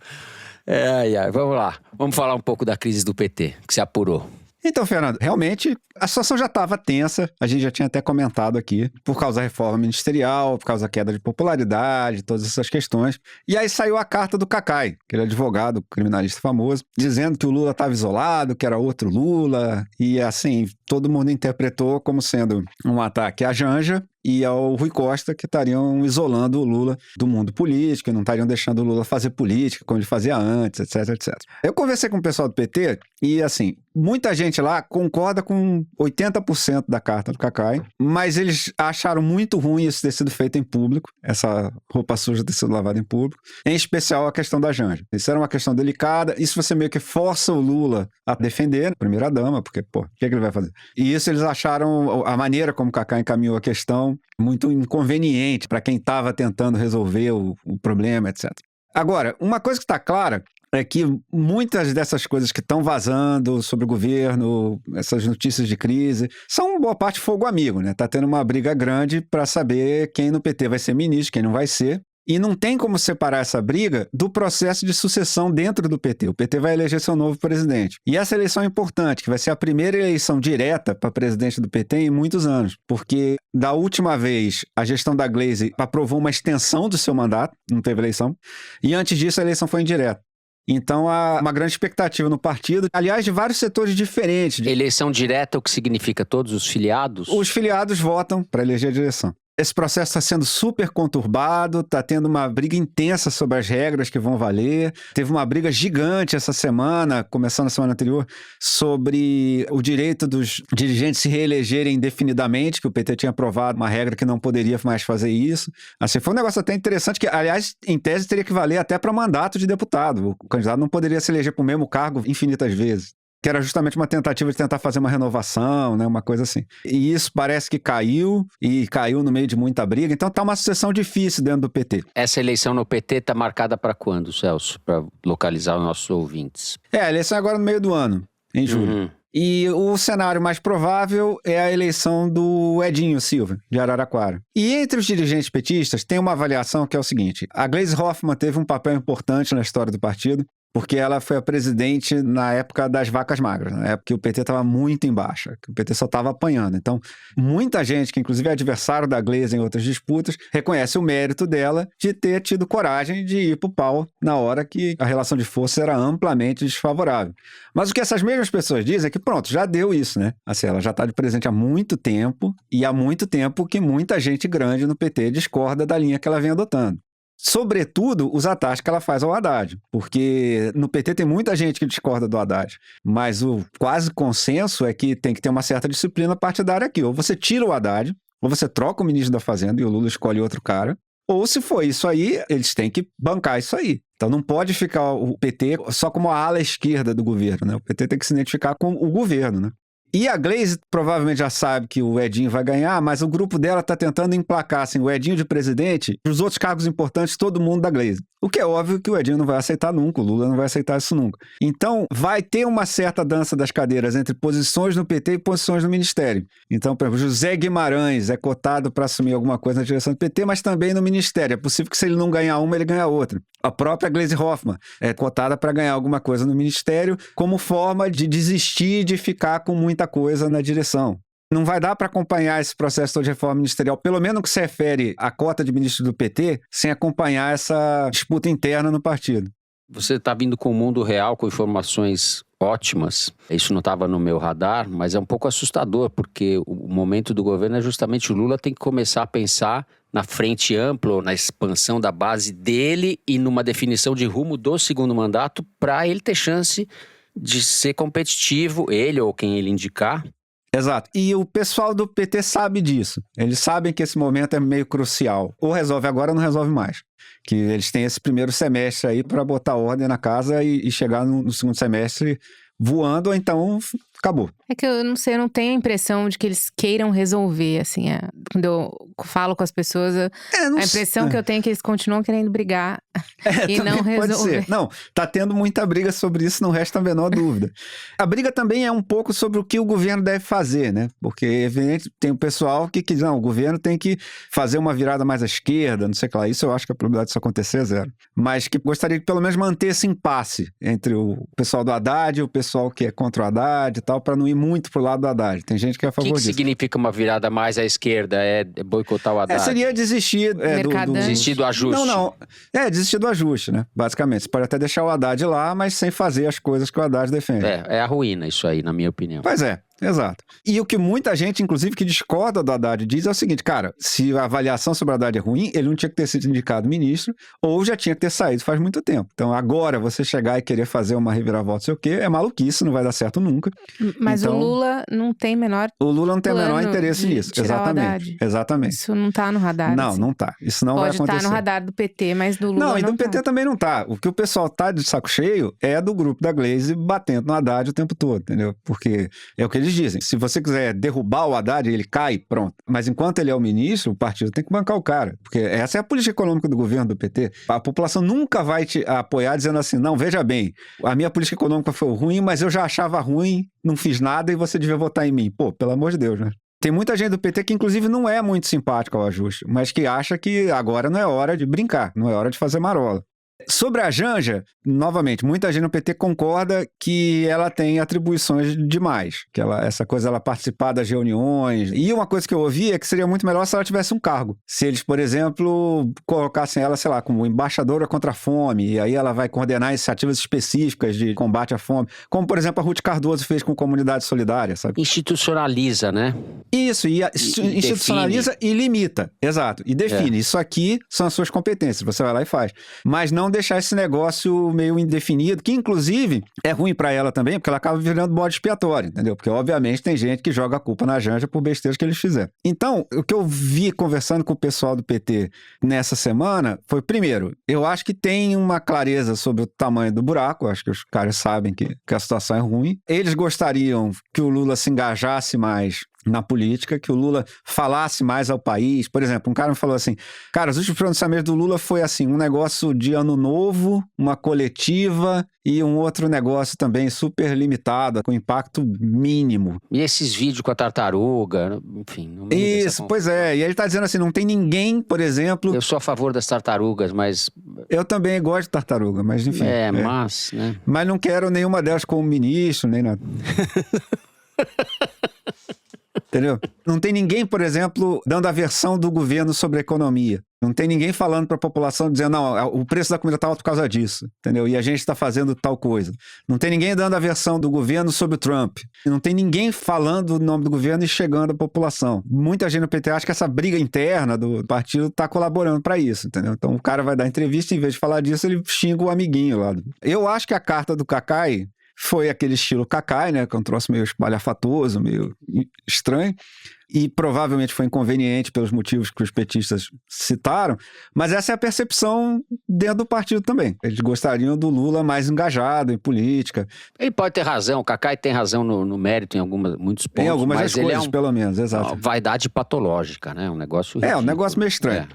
Vamos lá. Vamos falar um pouco da crise do PT, que se apurou. Então, Fernando, realmente a situação já estava tensa, a gente já tinha até comentado aqui, por causa da reforma ministerial, por causa da queda de popularidade, todas essas questões. E aí saiu a carta do Cacai, aquele advogado criminalista famoso, dizendo que o Lula estava isolado, que era outro Lula, e assim, todo mundo interpretou como sendo um ataque à Janja, e ao Rui Costa, que estariam isolando o Lula do mundo político, e não estariam deixando o Lula fazer política como ele fazia antes, etc, etc. Eu conversei com o pessoal do PT e, assim, muita gente lá concorda com 80% da carta do Cacai, mas eles acharam muito ruim isso ter sido feito em público, essa roupa suja ter sido lavada em público, em especial a questão da Janja. Isso era uma questão delicada, isso você meio que força o Lula a defender, primeira-dama, porque, pô, o que ele vai fazer? E isso eles acharam, a maneira como o Cacai encaminhou a questão, muito inconveniente para quem estava tentando resolver o problema, etc. Agora, uma coisa que está clara é que muitas dessas coisas que estão vazando sobre o governo, essas notícias de crise, são boa parte fogo amigo, né? Tá tendo uma briga grande para saber quem no PT vai ser ministro, quem não vai ser. E não tem como separar essa briga do processo de sucessão dentro do PT. O PT vai eleger seu novo presidente. E essa eleição é importante, que vai ser a primeira eleição direta para presidente do PT em muitos anos. Porque da última vez, a gestão da Gleisi aprovou uma extensão do seu mandato, não teve eleição. E antes disso, a eleição foi indireta. Então, há uma grande expectativa no partido, aliás, de vários setores diferentes. Eleição direta, o que significa todos os filiados? Os filiados votam para eleger a direção. Esse processo está sendo super conturbado, está tendo uma briga intensa sobre as regras que vão valer. Teve uma briga gigante essa semana, começando a semana anterior, sobre o direito dos dirigentes se reelegerem indefinidamente, que o PT tinha aprovado uma regra que não poderia mais fazer isso. Assim, foi um negócio até interessante que, aliás, em tese teria que valer até para mandato de deputado. O candidato não poderia se eleger para o mesmo cargo infinitas vezes. Que era justamente uma tentativa de tentar fazer uma renovação, né, uma coisa assim. E isso parece que caiu, e caiu no meio de muita briga, então tá uma sucessão difícil dentro do PT. Essa eleição no PT está marcada para quando, Celso? Para localizar os nossos ouvintes. A eleição é agora no meio do ano, em julho. Uhum. E o cenário mais provável é a eleição do Edinho Silva, de Araraquara. E entre os dirigentes petistas tem uma avaliação que é o seguinte: a Gleisi Hoffmann teve um papel importante na história do partido, porque ela foi a presidente na época das vacas magras, na época que o PT estava muito em baixa, que o PT só estava apanhando. Então, muita gente, que inclusive é adversário da Gleisi em outras disputas, reconhece o mérito dela de ter tido coragem de ir pro pau na hora que a relação de força era amplamente desfavorável. Mas o que essas mesmas pessoas dizem é que, pronto, já deu isso, né? Assim, ela já está de presente há muito tempo, e há muito tempo que muita gente grande no PT discorda da linha que ela vem adotando. Sobretudo, os ataques que ela faz ao Haddad, porque no PT tem muita gente que discorda do Haddad, mas o quase consenso é que tem que ter uma certa disciplina partidária aqui. Ou você tira o Haddad, ou você troca o ministro da Fazenda e o Lula escolhe outro cara, ou se for isso aí, eles têm que bancar isso aí. Então não pode ficar o PT só como a ala esquerda do governo, né? O PT tem que se identificar com o governo, né? E a Gleisi provavelmente já sabe que o Edinho vai ganhar, mas o grupo dela está tentando emplacar assim, o Edinho de presidente e os outros cargos importantes, todo mundo da Gleisi. O que é óbvio que o Edinho não vai aceitar nunca, o Lula não vai aceitar isso nunca. Então, vai ter uma certa dança das cadeiras entre posições no PT e posições no Ministério. Então, por exemplo, José Guimarães é cotado para assumir alguma coisa na direção do PT, mas também no Ministério. É possível que se ele não ganhar uma, ele ganha outra. A própria Gleisi Hoffmann é cotada para ganhar alguma coisa no Ministério como forma de desistir de ficar com muita coisa na direção. Não vai dar para acompanhar esse processo todo de reforma ministerial, pelo menos no que se refere à cota de ministro do PT, sem acompanhar essa disputa interna no partido. Você está vindo com o mundo real, com informações ótimas. Isso não estava no meu radar, mas é um pouco assustador, porque o momento do governo é justamente o Lula tem que começar a pensar na frente ampla, na expansão da base dele e numa definição de rumo do segundo mandato para ele ter chance de ser competitivo, ele ou quem ele indicar. Exato. E o pessoal do PT sabe disso. Eles sabem que esse momento é meio crucial. Ou resolve agora ou não resolve mais. Que eles têm esse primeiro semestre aí para botar ordem na casa e chegar no segundo semestre voando, ou então acabou. É que eu não sei, eu não tenho a impressão de que eles queiram resolver, assim, quando eu falo com as pessoas, a impressão que eu tenho é que eles continuam querendo brigar e não resolver. Pode ser. Não, tá tendo muita briga sobre isso, não resta a menor dúvida. A briga também é um pouco sobre o que o governo deve fazer, né? Porque, evidente, tem o pessoal que diz, não, o governo tem que fazer uma virada mais à esquerda, não sei o que lá. Isso eu acho que a probabilidade disso acontecer é zero. Mas que gostaria de pelo menos manter esse impasse entre o pessoal do Haddad e o pessoal que é contra o Haddad e tal, para não ir muito pro lado do Haddad. Tem gente que é a favor disso. O que significa uma virada mais à esquerda? É boicotar o Haddad? Seria desistir desistir do ajuste. Não. Desistir do ajuste, né? Basicamente. Você pode até deixar o Haddad lá, mas sem fazer as coisas que o Haddad defende. É a ruína isso aí, na minha opinião. Pois é. Exato. E o que muita gente, inclusive, que discorda do Haddad diz é o seguinte, cara, se a avaliação sobre o Haddad é ruim, ele não tinha que ter sido indicado ministro ou já tinha que ter saído faz muito tempo. Então, agora, você chegar e querer fazer uma reviravolta, sei o quê, é maluquice, não vai dar certo nunca. Mas então, o Lula não tem menor O Lula não tem o menor interesse nisso. tirar o Exatamente. Haddad. Exatamente. Isso não tá no radar. Não, assim. não tá. Isso não vai Pode acontecer. estar no radar do PT, mas do Lula Não, e do não PT tá. também não tá. O que o pessoal tá de saco cheio é do grupo da Glaze batendo no Haddad o tempo todo, entendeu? Porque é o que eles dizem. Se você quiser derrubar o Haddad, ele cai, pronto. Mas enquanto ele é o ministro, o partido tem que bancar o cara. Porque essa é a política econômica do governo do PT. A população nunca vai te apoiar dizendo assim, não, veja bem, a minha política econômica foi ruim, mas eu já achava ruim, não fiz nada e você devia votar em mim. Pô, pelo amor de Deus, né? Tem muita gente do PT que, inclusive, não é muito simpática ao ajuste, mas que acha que agora não é hora de brincar, não é hora de fazer marola. Sobre a Janja, novamente, muita gente no PT concorda que ela tem atribuições demais, que essa coisa ela participar das reuniões. E uma coisa que eu ouvi é que seria muito melhor se ela tivesse um cargo. Se eles, por exemplo, colocassem ela, sei lá, como embaixadora contra a fome, e aí ela vai coordenar iniciativas específicas de combate à fome, como, por exemplo, a Ruth Cardoso fez com Comunidade Solidária, sabe? Institucionaliza, né? Isso, e institucionaliza e limita, exato, e define. Isso aqui são as suas competências, você vai lá e faz. Mas não deixar esse negócio meio indefinido, que inclusive é ruim pra ela também, porque ela acaba virando bode expiatório, entendeu? Porque obviamente tem gente que joga a culpa na Janja por besteiras que eles fizeram. Então, o que eu vi conversando com o pessoal do PT nessa semana foi, primeiro, eu acho que tem uma clareza sobre o tamanho do buraco, eu acho que os caras sabem que a situação é ruim. Eles gostariam que o Lula se engajasse mais na política, que o Lula falasse mais ao país. Por exemplo, um cara me falou assim, cara, os últimos pronunciamentos do Lula foi assim, um negócio de ano novo, uma coletiva e um outro negócio também super limitado, com impacto mínimo. E esses vídeos com a tartaruga, enfim. No meio dessa Isso, pois é. E ele tá dizendo assim, não tem ninguém, por exemplo... Eu sou a favor das tartarugas, mas... Eu também gosto de tartaruga, mas enfim. Mas, né? Mas não quero nenhuma delas como ministro, nem nada. Entendeu? Não tem ninguém, por exemplo, dando a versão do governo sobre a economia. Não tem ninguém falando para a população, dizendo, não, o preço da comida está alto por causa disso, entendeu? E a gente está fazendo tal coisa. Não tem ninguém dando a versão do governo sobre o Trump. Não tem ninguém falando o nome do governo e chegando à população. Muita gente no PT acha que essa briga interna do partido está colaborando para isso, entendeu? Então o cara vai dar entrevista e, em vez de falar disso, ele xinga o amiguinho lá. Eu acho que a carta do Cacai foi aquele estilo Cacai, né? Que é um troço meio espalhafatoso, meio estranho. E provavelmente foi inconveniente pelos motivos que os petistas citaram. Mas essa é a percepção dentro do partido também. Eles gostariam do Lula mais engajado em política. Ele pode ter razão, o Cacai tem razão no mérito em muitos pontos. Em algumas das mas coisas, pelo menos, exato. Vaidade patológica, né? Um negócio ridículo. Um negócio meio estranho.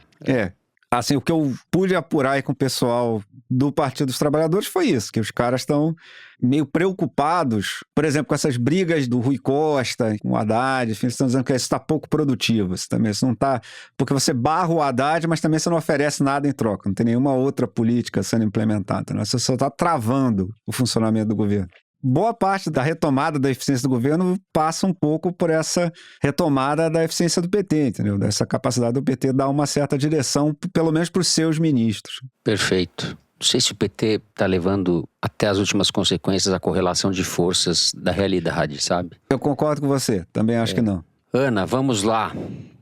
Assim, o que eu pude apurar aí com o pessoal do Partido dos Trabalhadores foi isso, que os caras estão meio preocupados, por exemplo, com essas brigas do Rui Costa, com o Haddad, enfim, eles estão dizendo que isso está pouco produtivo, isso não está... Porque você barra o Haddad, mas também você não oferece nada em troca, não tem nenhuma outra política sendo implementada, né? Você só está travando o funcionamento do governo. Boa parte da retomada da eficiência do governo passa um pouco por essa retomada da eficiência do PT, entendeu? Dessa capacidade do PT dar uma certa direção, pelo menos para os seus ministros. Perfeito. Não sei se o PT está levando até as últimas consequências a correlação de forças da realidade, sabe? Eu concordo com você, também acho que não. Ana, vamos lá.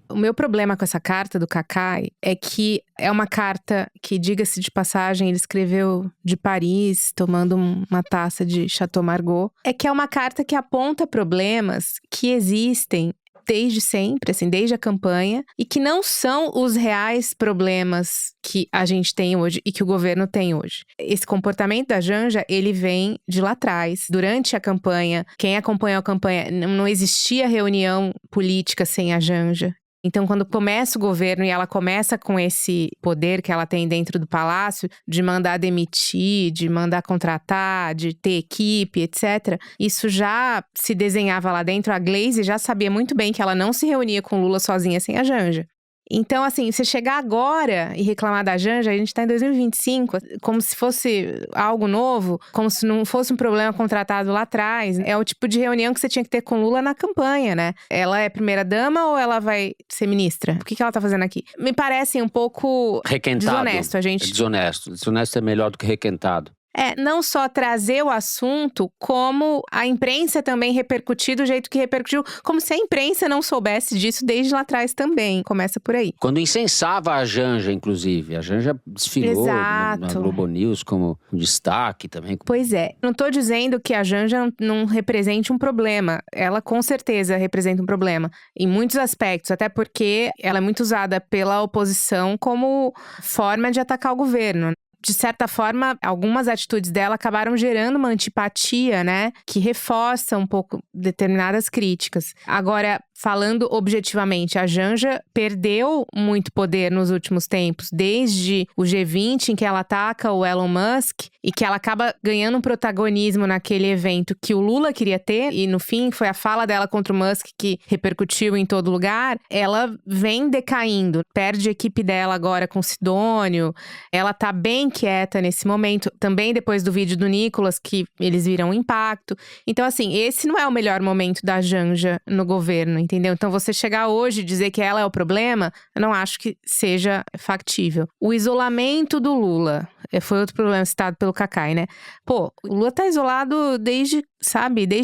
O meu problema com essa carta do Cacai é que é uma carta que, diga-se de passagem, ele escreveu de Paris, tomando uma taça de Chateau Margaux. É que é uma carta que aponta problemas que existem desde sempre, assim, desde a campanha, e que não são os reais problemas que a gente tem hoje e que o governo tem hoje. Esse comportamento da Janja, ele vem de lá atrás. Durante a campanha, quem acompanhou a campanha, não existia reunião política sem a Janja. Então, quando começa o governo e ela começa com esse poder que ela tem dentro do palácio, de mandar demitir, de mandar contratar, de ter equipe, etc., isso já se desenhava lá dentro. A Glaze já sabia muito bem que ela não se reunia com Lula sozinha sem a Janja. Então, assim, você chegar agora e reclamar da Janja, a gente tá em 2025, como se fosse algo novo, como se não fosse um problema contratado lá atrás. É o tipo de reunião que você tinha que ter com Lula na campanha, né? Ela é primeira-dama ou ela vai ser ministra? O que ela tá fazendo aqui? Me parece um pouco requentado. desonesto, a gente... Desonesto é melhor do que requentado. Não só trazer o assunto, como a imprensa também repercutir do jeito que repercutiu, como se a imprensa não soubesse disso desde lá atrás também. Começa por aí. Quando incensava a Janja, inclusive. A Janja desfilou na Globo News como um destaque também. Pois é. Não tô dizendo que a Janja não represente um problema. Ela com certeza representa um problema. Em muitos aspectos. Até porque ela é muito usada pela oposição como forma de atacar o governo. De certa forma, algumas atitudes dela acabaram gerando uma antipatia, né? Que reforça um pouco determinadas críticas. Agora, falando objetivamente, a Janja perdeu muito poder nos últimos tempos, desde o G20, em que ela ataca o Elon Musk, e que ela acaba ganhando um protagonismo naquele evento que o Lula queria ter, e no fim foi a fala dela contra o Musk que repercutiu em todo lugar. Ela vem decaindo, perde a equipe dela agora com o Sidônio, ela tá bem quieta nesse momento, também depois do vídeo do Nicolas, que eles viram o impacto. Então, assim, esse não é o melhor momento da Janja no governo, entendeu? Então, você chegar hoje e dizer que ela é o problema, eu não acho que seja factível. O isolamento do Lula foi outro problema citado pelo Cacai, né? Pô, o Lula tá isolado desde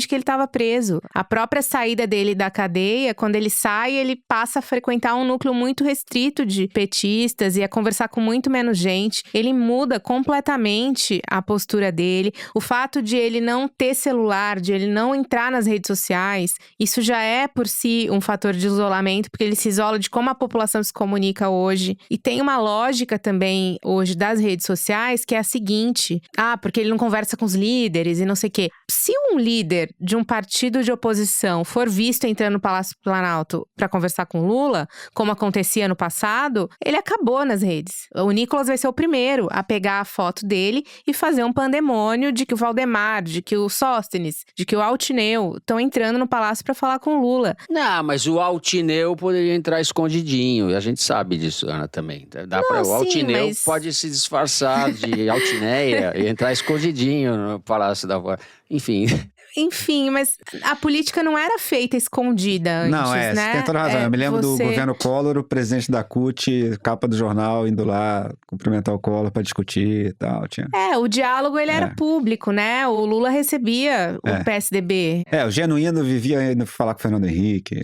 que ele tava preso. A própria saída dele da cadeia, quando ele sai, ele passa a frequentar um núcleo muito restrito de petistas e a conversar com muito menos gente. Ele muda completamente a postura dele. O fato de ele não ter celular, de ele não entrar nas redes sociais, isso já é por si um fator de isolamento, porque ele se isola de como a população se comunica hoje. E tem uma lógica também hoje das redes sociais que é a seguinte: porque ele não conversa com os líderes e não sei o quê. Se um líder de um partido de oposição for visto entrando no Palácio do Planalto para conversar com Lula, como acontecia no passado, ele acabou nas redes. O Nicolas vai ser o primeiro a pegar a foto dele e fazer um pandemônio de que o Valdemar, de que o Sóstenes, de que o Altineu estão entrando no Palácio para falar com Lula. Não, mas o Altineu poderia entrar escondidinho, e a gente sabe disso, Ana, também. O Altineu pode se disfarçar de Altineia e entrar escondidinho no Palácio da Voz. Enfim, mas a política não era feita escondida antes, né? Você tem toda razão. Eu me lembro do governo Collor, o presidente da CUT, capa do jornal, indo lá cumprimentar o Collor para discutir e tal. O diálogo ele era público, né? O Lula recebia o PSDB. O Genuíno vivia indo falar com o Fernando Henrique.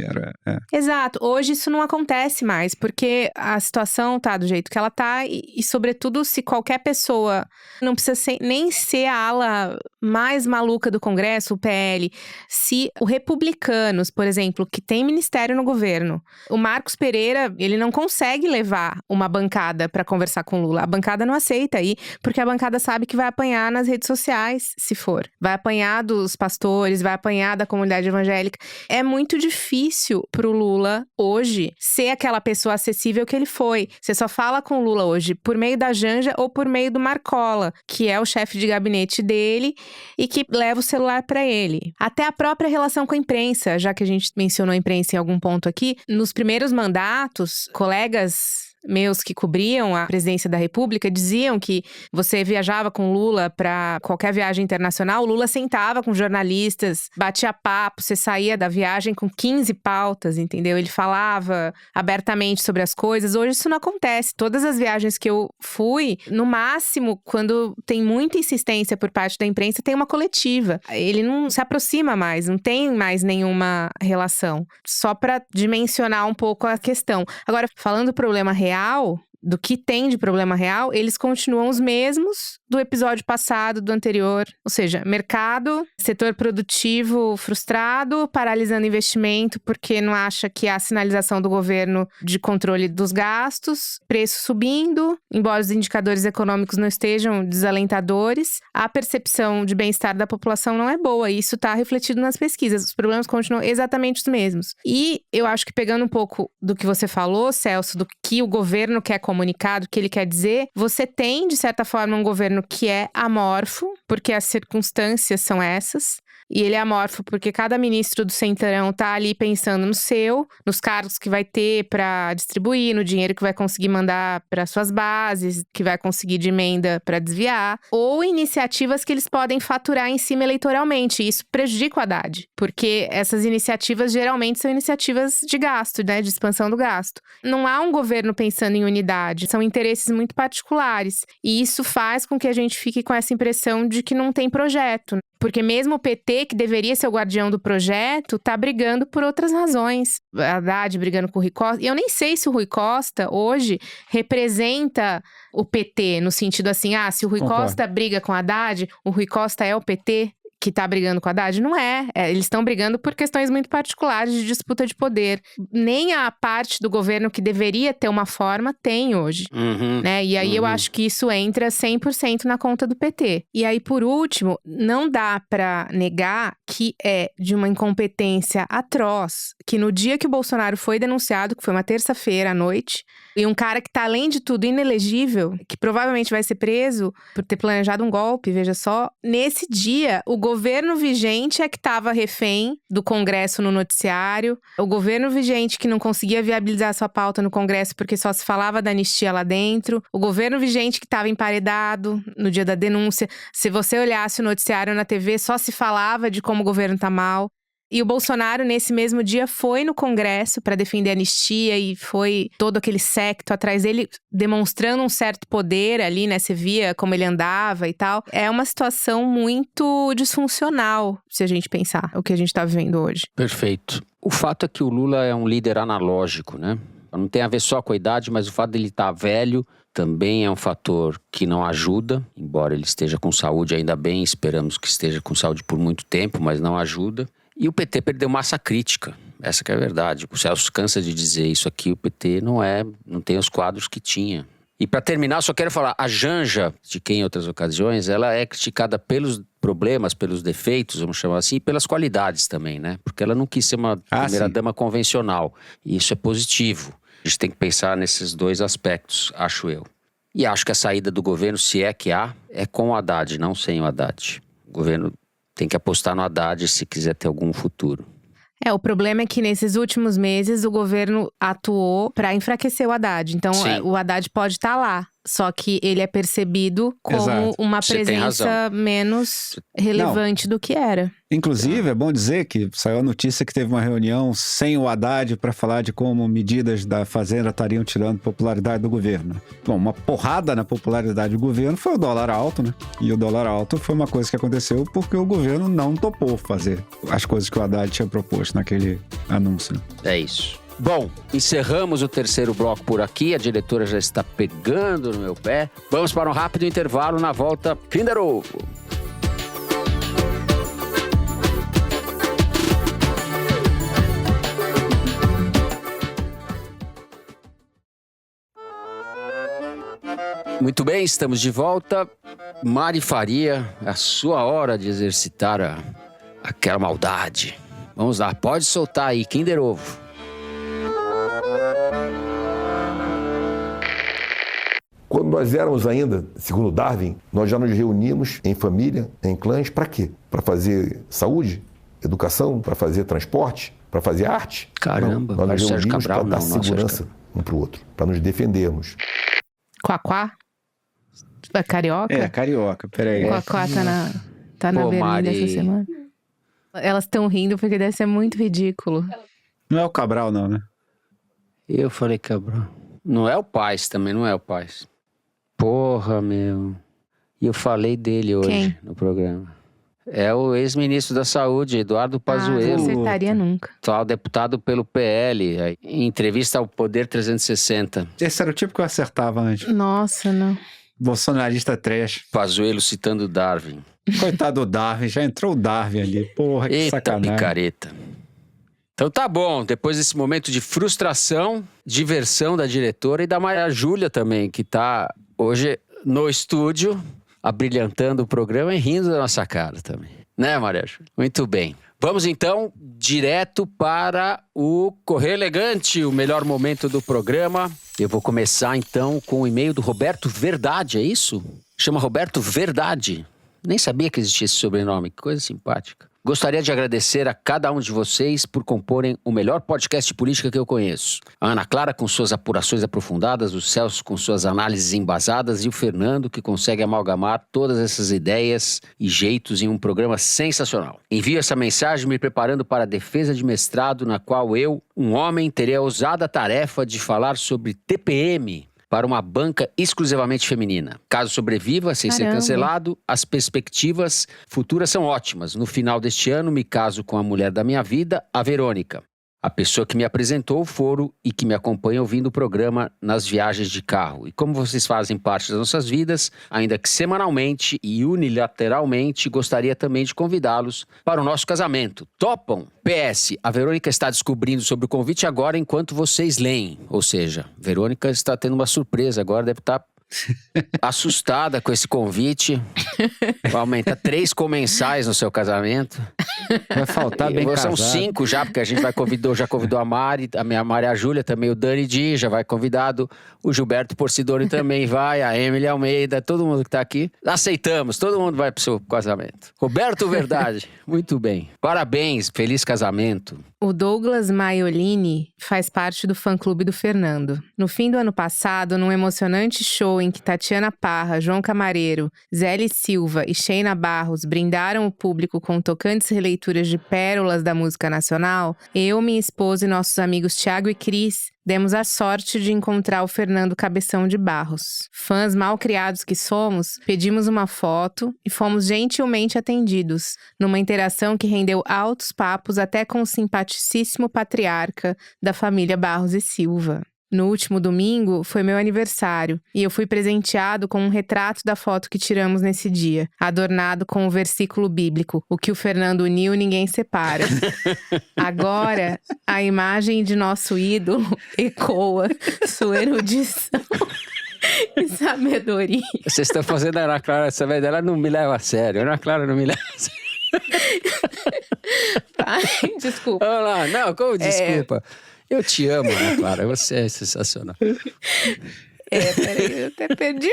Exato. Hoje isso não acontece mais, porque a situação tá do jeito que ela tá e sobretudo, se qualquer pessoa não precisa nem ser a ala mais maluca do Congresso, o PL, se o Republicanos, por exemplo, que tem ministério no governo, o Marcos Pereira, ele não consegue levar uma bancada para conversar com Lula. A bancada não aceita aí, porque a bancada sabe que vai apanhar nas redes sociais, se for. Vai apanhar dos pastores, vai apanhar da comunidade evangélica. É muito difícil pro Lula, hoje, ser aquela pessoa acessível que ele foi. Você só fala com o Lula hoje por meio da Janja ou por meio do Marcola, que é o chefe de gabinete dele e que leva o celular para ele. Até a própria relação com a imprensa, já que a gente mencionou a imprensa em algum ponto aqui, nos primeiros mandatos, colegas meus que cobriam a presidência da República diziam que você viajava com Lula para qualquer viagem internacional, o Lula sentava com jornalistas, batia papo, você saía da viagem com 15 pautas, entendeu? Ele falava abertamente sobre as coisas. Hoje isso não acontece. Todas as viagens que eu fui, no máximo, quando tem muita insistência por parte da imprensa, tem uma coletiva. Ele não se aproxima mais, não tem mais nenhuma relação. Só para dimensionar um pouco a questão. Agora, falando do problema real, do que tem de problema real, eles continuam os mesmos do episódio passado, do anterior. Ou seja, mercado, setor produtivo frustrado, paralisando investimento porque não acha que há sinalização do governo de controle dos gastos, preço subindo, embora os indicadores econômicos não estejam desalentadores, a percepção de bem-estar da população não é boa, e isso está refletido nas pesquisas. Os problemas continuam exatamente os mesmos. E eu acho que pegando um pouco do que você falou, Celso, do que o governo quer comunicar, do que ele quer dizer, você tem, de certa forma, um governo que é amorfo, porque as circunstâncias são essas. E ele é amorfo porque cada ministro do Centrão tá ali pensando nos cargos que vai ter pra distribuir, no dinheiro que vai conseguir mandar para suas bases, que vai conseguir de emenda para desviar, ou iniciativas que eles podem faturar em cima eleitoralmente. E isso prejudica o Haddad, porque essas iniciativas geralmente são iniciativas de gasto, né, de expansão do gasto. Não há um governo pensando em unidade, são interesses muito particulares. E isso faz com que a gente fique com essa impressão de que não tem projeto. Porque mesmo o PT, que deveria ser o guardião do projeto, tá brigando por outras razões. A Haddad brigando com o Rui Costa. E eu nem sei se o Rui Costa, hoje, representa o PT, no sentido assim, se o Rui Costa briga com a Haddad, o Rui Costa é o PT que tá brigando com a Haddad? Não é. Eles estão brigando por questões muito particulares de disputa de poder. Nem a parte do governo que deveria ter uma forma tem hoje. Né? E aí eu acho que isso entra 100% na conta do PT. E aí, por último, não dá pra negar que é de uma incompetência atroz que no dia que o Bolsonaro foi denunciado, que foi uma terça-feira à noite, e um cara que tá, além de tudo, inelegível, que provavelmente vai ser preso por ter planejado um golpe, veja só. Nesse dia, o governo vigente é que estava refém do Congresso no noticiário. O governo vigente que não conseguia viabilizar sua pauta no Congresso porque só se falava da anistia lá dentro. O governo vigente que estava emparedado no dia da denúncia. Se você olhasse o noticiário na TV, só se falava de como o governo tá mal. E o Bolsonaro, nesse mesmo dia, foi no Congresso para defender a anistia e foi todo aquele séquito atrás dele, demonstrando um certo poder ali, né? Você via como ele andava e tal. É uma situação muito disfuncional, se a gente pensar o que a gente tá vivendo hoje. Perfeito. O fato é que o Lula é um líder analógico, né? Não tem a ver só com a idade, mas o fato dele estar velho também é um fator que não ajuda, embora ele esteja com saúde, ainda bem, esperamos que esteja com saúde por muito tempo, mas não ajuda. E o PT perdeu massa crítica, essa que é a verdade. O Celso cansa de dizer isso aqui, o PT não tem os quadros que tinha. E para terminar, só quero falar, a Janja, de quem em outras ocasiões, ela é criticada pelos problemas, pelos defeitos, vamos chamar assim, e pelas qualidades também, né? Porque ela não quis ser uma primeira-dama convencional, e isso é positivo. A gente tem que pensar nesses dois aspectos, acho eu. E acho que a saída do governo, se é que há, é com o Haddad, não sem o Haddad. O governo tem que apostar no Haddad se quiser ter algum futuro. O problema é que nesses últimos meses o governo atuou para enfraquecer o Haddad. Então, o Haddad pode estar lá. Só que ele é percebido como uma presença menos relevante do que era. Inclusive, é bom dizer que saiu a notícia que teve uma reunião sem o Haddad para falar de como medidas da Fazenda estariam tirando popularidade do governo. Bom, uma porrada na popularidade do governo foi o dólar alto, né? E o dólar alto foi uma coisa que aconteceu porque o governo não topou fazer as coisas que o Haddad tinha proposto naquele anúncio. É isso. Bom, encerramos o terceiro bloco por aqui. A diretora já está pegando no meu pé. Vamos para um rápido intervalo. Na volta, Kinder Ovo. Muito bem, estamos de volta. Mari Faria, é a sua hora de exercitar aquela maldade. Vamos lá, pode soltar aí, Kinder Ovo. Quando nós éramos ainda, segundo Darwin, nós já nos reunimos em família, em clãs, para quê? Para fazer saúde, educação, para fazer transporte, para fazer arte? Caramba, não, nós nos Sérgio reunimos para Cabral, dar segurança um para o outro, para nos defendermos. Quaquá? É carioca? É, carioca, peraí. Quaquá tá na Berlim Mari. dessa semana. Elas estão rindo porque deve ser muito ridículo. Não é o Cabral, não, né? Eu falei Cabral. Não é o Paes também, não é o Paes. Porra, meu. E eu falei dele hoje no programa. É o ex-ministro da Saúde, Eduardo Pazuello. Não acertaria nunca. Atual deputado pelo PL, em entrevista ao Poder 360. Esse era o tipo que eu acertava antes. Nossa, não. Bolsonarista trash. Pazuello citando Darwin. Coitado do Darwin, já entrou o Darwin ali. Porra, que Eita, sacanagem. picareta. Então tá bom, depois desse momento de frustração, diversão da diretora e da Maria Júlia também, que tá hoje no estúdio, abrilhantando o programa e rindo da nossa cara também. Né, Maria Júlia? Muito bem. Vamos então direto para o Correio Elegante, o melhor momento do programa. Eu vou começar então com o e-mail do Roberto Verdade, é isso? Chama Roberto Verdade. Nem sabia que existia esse sobrenome, que coisa simpática. Gostaria de agradecer a cada um de vocês por comporem o melhor podcast de política que eu conheço. A Ana Clara com suas apurações aprofundadas, o Celso com suas análises embasadas e o Fernando que consegue amalgamar todas essas ideias e jeitos em um programa sensacional. Envio essa mensagem me preparando para a defesa de mestrado na qual eu, um homem, terei a ousada tarefa de falar sobre TPM para uma banca exclusivamente feminina. Caso sobreviva, sem ser cancelado, as perspectivas futuras são ótimas. No final deste ano, me caso com a mulher da minha vida, a Verônica. A pessoa que me apresentou o foro e que me acompanha ouvindo o programa nas viagens de carro. E como vocês fazem parte das nossas vidas, ainda que semanalmente e unilateralmente, gostaria também de convidá-los para o nosso casamento. Topam? PS, a Verônica está descobrindo sobre o convite agora enquanto vocês leem. Ou seja, Verônica está tendo uma surpresa agora, deve estar assustada com esse convite. Vai aumentar 3 comensais no seu casamento. Vai faltar bem casado. São 5 já, porque a gente já convidou a Mari, a minha Maria Júlia também, o Dani Di, já vai convidado, o Gilberto Porcidoni também vai, a Emily Almeida, todo mundo que tá aqui. Aceitamos, todo mundo vai pro seu casamento. Roberto Verdade, muito bem. Parabéns, feliz casamento. O Douglas Maiolini faz parte do fã-clube do Fernando. No fim do ano passado, num emocionante show em que Tatiana Parra, João Camareiro, Zélia Silva e Sheina Barros brindaram o público com tocantes releituras de pérolas da música nacional, eu, minha esposa e nossos amigos Thiago e Cris demos a sorte de encontrar o Fernando Cabeção de Barros. Fãs mal criados que somos, pedimos uma foto e fomos gentilmente atendidos, numa interação que rendeu altos papos até com o simpaticíssimo patriarca da família Barros e Silva. No último domingo, foi meu aniversário e eu fui presenteado com um retrato da foto que tiramos nesse dia, adornado com o versículo bíblico, o que o Fernando uniu, ninguém separa. Agora, a imagem de nosso ídolo ecoa sua erudição e sabedoria. Vocês estão fazendo a Ana Clara, essa velha dela não me leva a sério. A Ana Clara não me leva a sério. Ai, desculpa. Vamos lá, não, como desculpa? Eu te amo, Ana Clara, você é sensacional. Peraí, eu até perdi.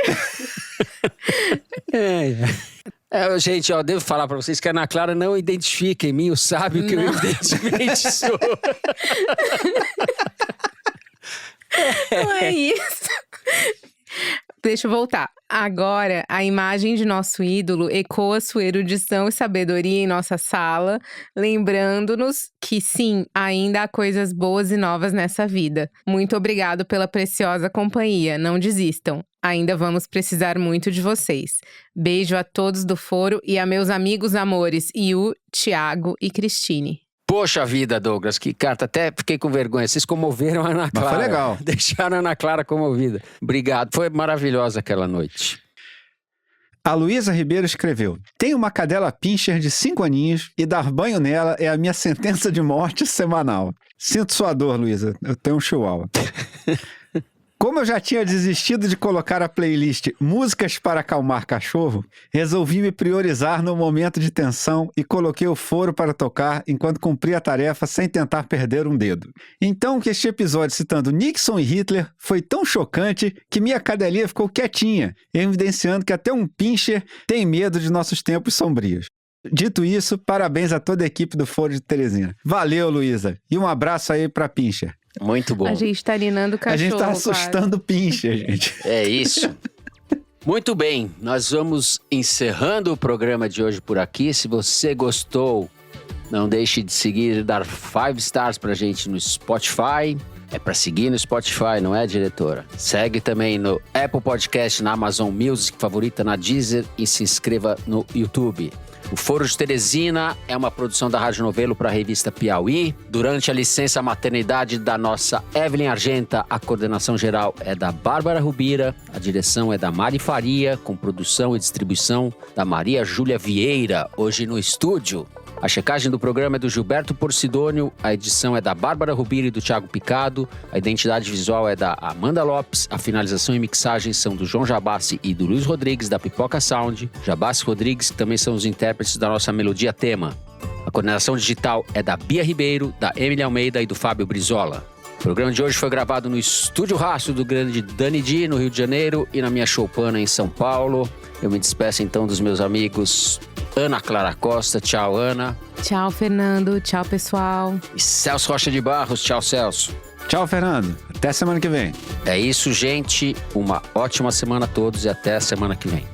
Gente, devo falar pra vocês que a Ana Clara não identifica em mim o sábio que eu evidentemente sou. Não é isso. Deixa eu voltar. Agora, a imagem de nosso ídolo ecoa sua erudição e sabedoria em nossa sala, lembrando-nos que sim, ainda há coisas boas e novas nessa vida. Muito obrigado pela preciosa companhia. Não desistam. Ainda vamos precisar muito de vocês. Beijo a todos do foro e a meus amigos amores, Yu, Thiago e Cristine. Poxa vida, Douglas, que carta, até fiquei com vergonha. Vocês comoveram a Ana Clara. Mas foi legal. Deixaram a Ana Clara comovida. Obrigado, foi maravilhosa aquela noite. A Luísa Ribeiro escreveu: tenho uma cadela pincher de 5 aninhos e dar banho nela é a minha sentença de morte semanal. Sinto sua dor, Luísa. Eu tenho um chihuahua. Como eu já tinha desistido de colocar a playlist Músicas para Acalmar Cachorro, resolvi me priorizar no momento de tensão e coloquei o foro para tocar enquanto cumpria a tarefa sem tentar perder um dedo. Então que este episódio citando Nixon e Hitler foi tão chocante que minha cadelinha ficou quietinha, evidenciando que até um pincher tem medo de nossos tempos sombrios. Dito isso, parabéns a toda a equipe do Foro de Teresina. Valeu, Luísa. E um abraço aí pra pincher. Muito bom. A gente tá ninando o cachorro. A gente tá assustando o pincher, gente. É isso. Muito bem, nós vamos encerrando o programa de hoje por aqui. Se você gostou, não deixe de seguir e dar 5 stars pra gente no Spotify. É pra seguir no Spotify, não é, diretora? Segue também no Apple Podcast, na Amazon Music, favorita na Deezer e se inscreva no YouTube. O Foro de Teresina é uma produção da Rádio Novelo para a revista Piauí. Durante a licença maternidade da nossa Evelyn Argenta, a coordenação geral é da Bárbara Rubira, a direção é da Mari Faria, com produção e distribuição da Maria Júlia Vieira, hoje no estúdio. A checagem do programa é do Gilberto Porcidônio, a edição é da Bárbara Rubira e do Thiago Picado, a identidade visual é da Amanda Lopes, a finalização e mixagem são do João Jabassi e do Luiz Rodrigues, da Pipoca Sound, Jabassi e Rodrigues, que também são os intérpretes da nossa melodia tema. A coordenação digital é da Bia Ribeiro, da Emily Almeida e do Fábio Brizola. O programa de hoje foi gravado no Estúdio Rastro do grande Dani Di, no Rio de Janeiro, e na minha choupana em São Paulo. Eu me despeço então dos meus amigos Ana Clara Costa. Tchau, Ana. Tchau, Fernando. Tchau, pessoal. E Celso Rocha de Barros. Tchau, Celso. Tchau, Fernando. Até semana que vem. É isso, gente. Uma ótima semana a todos e até a semana que vem.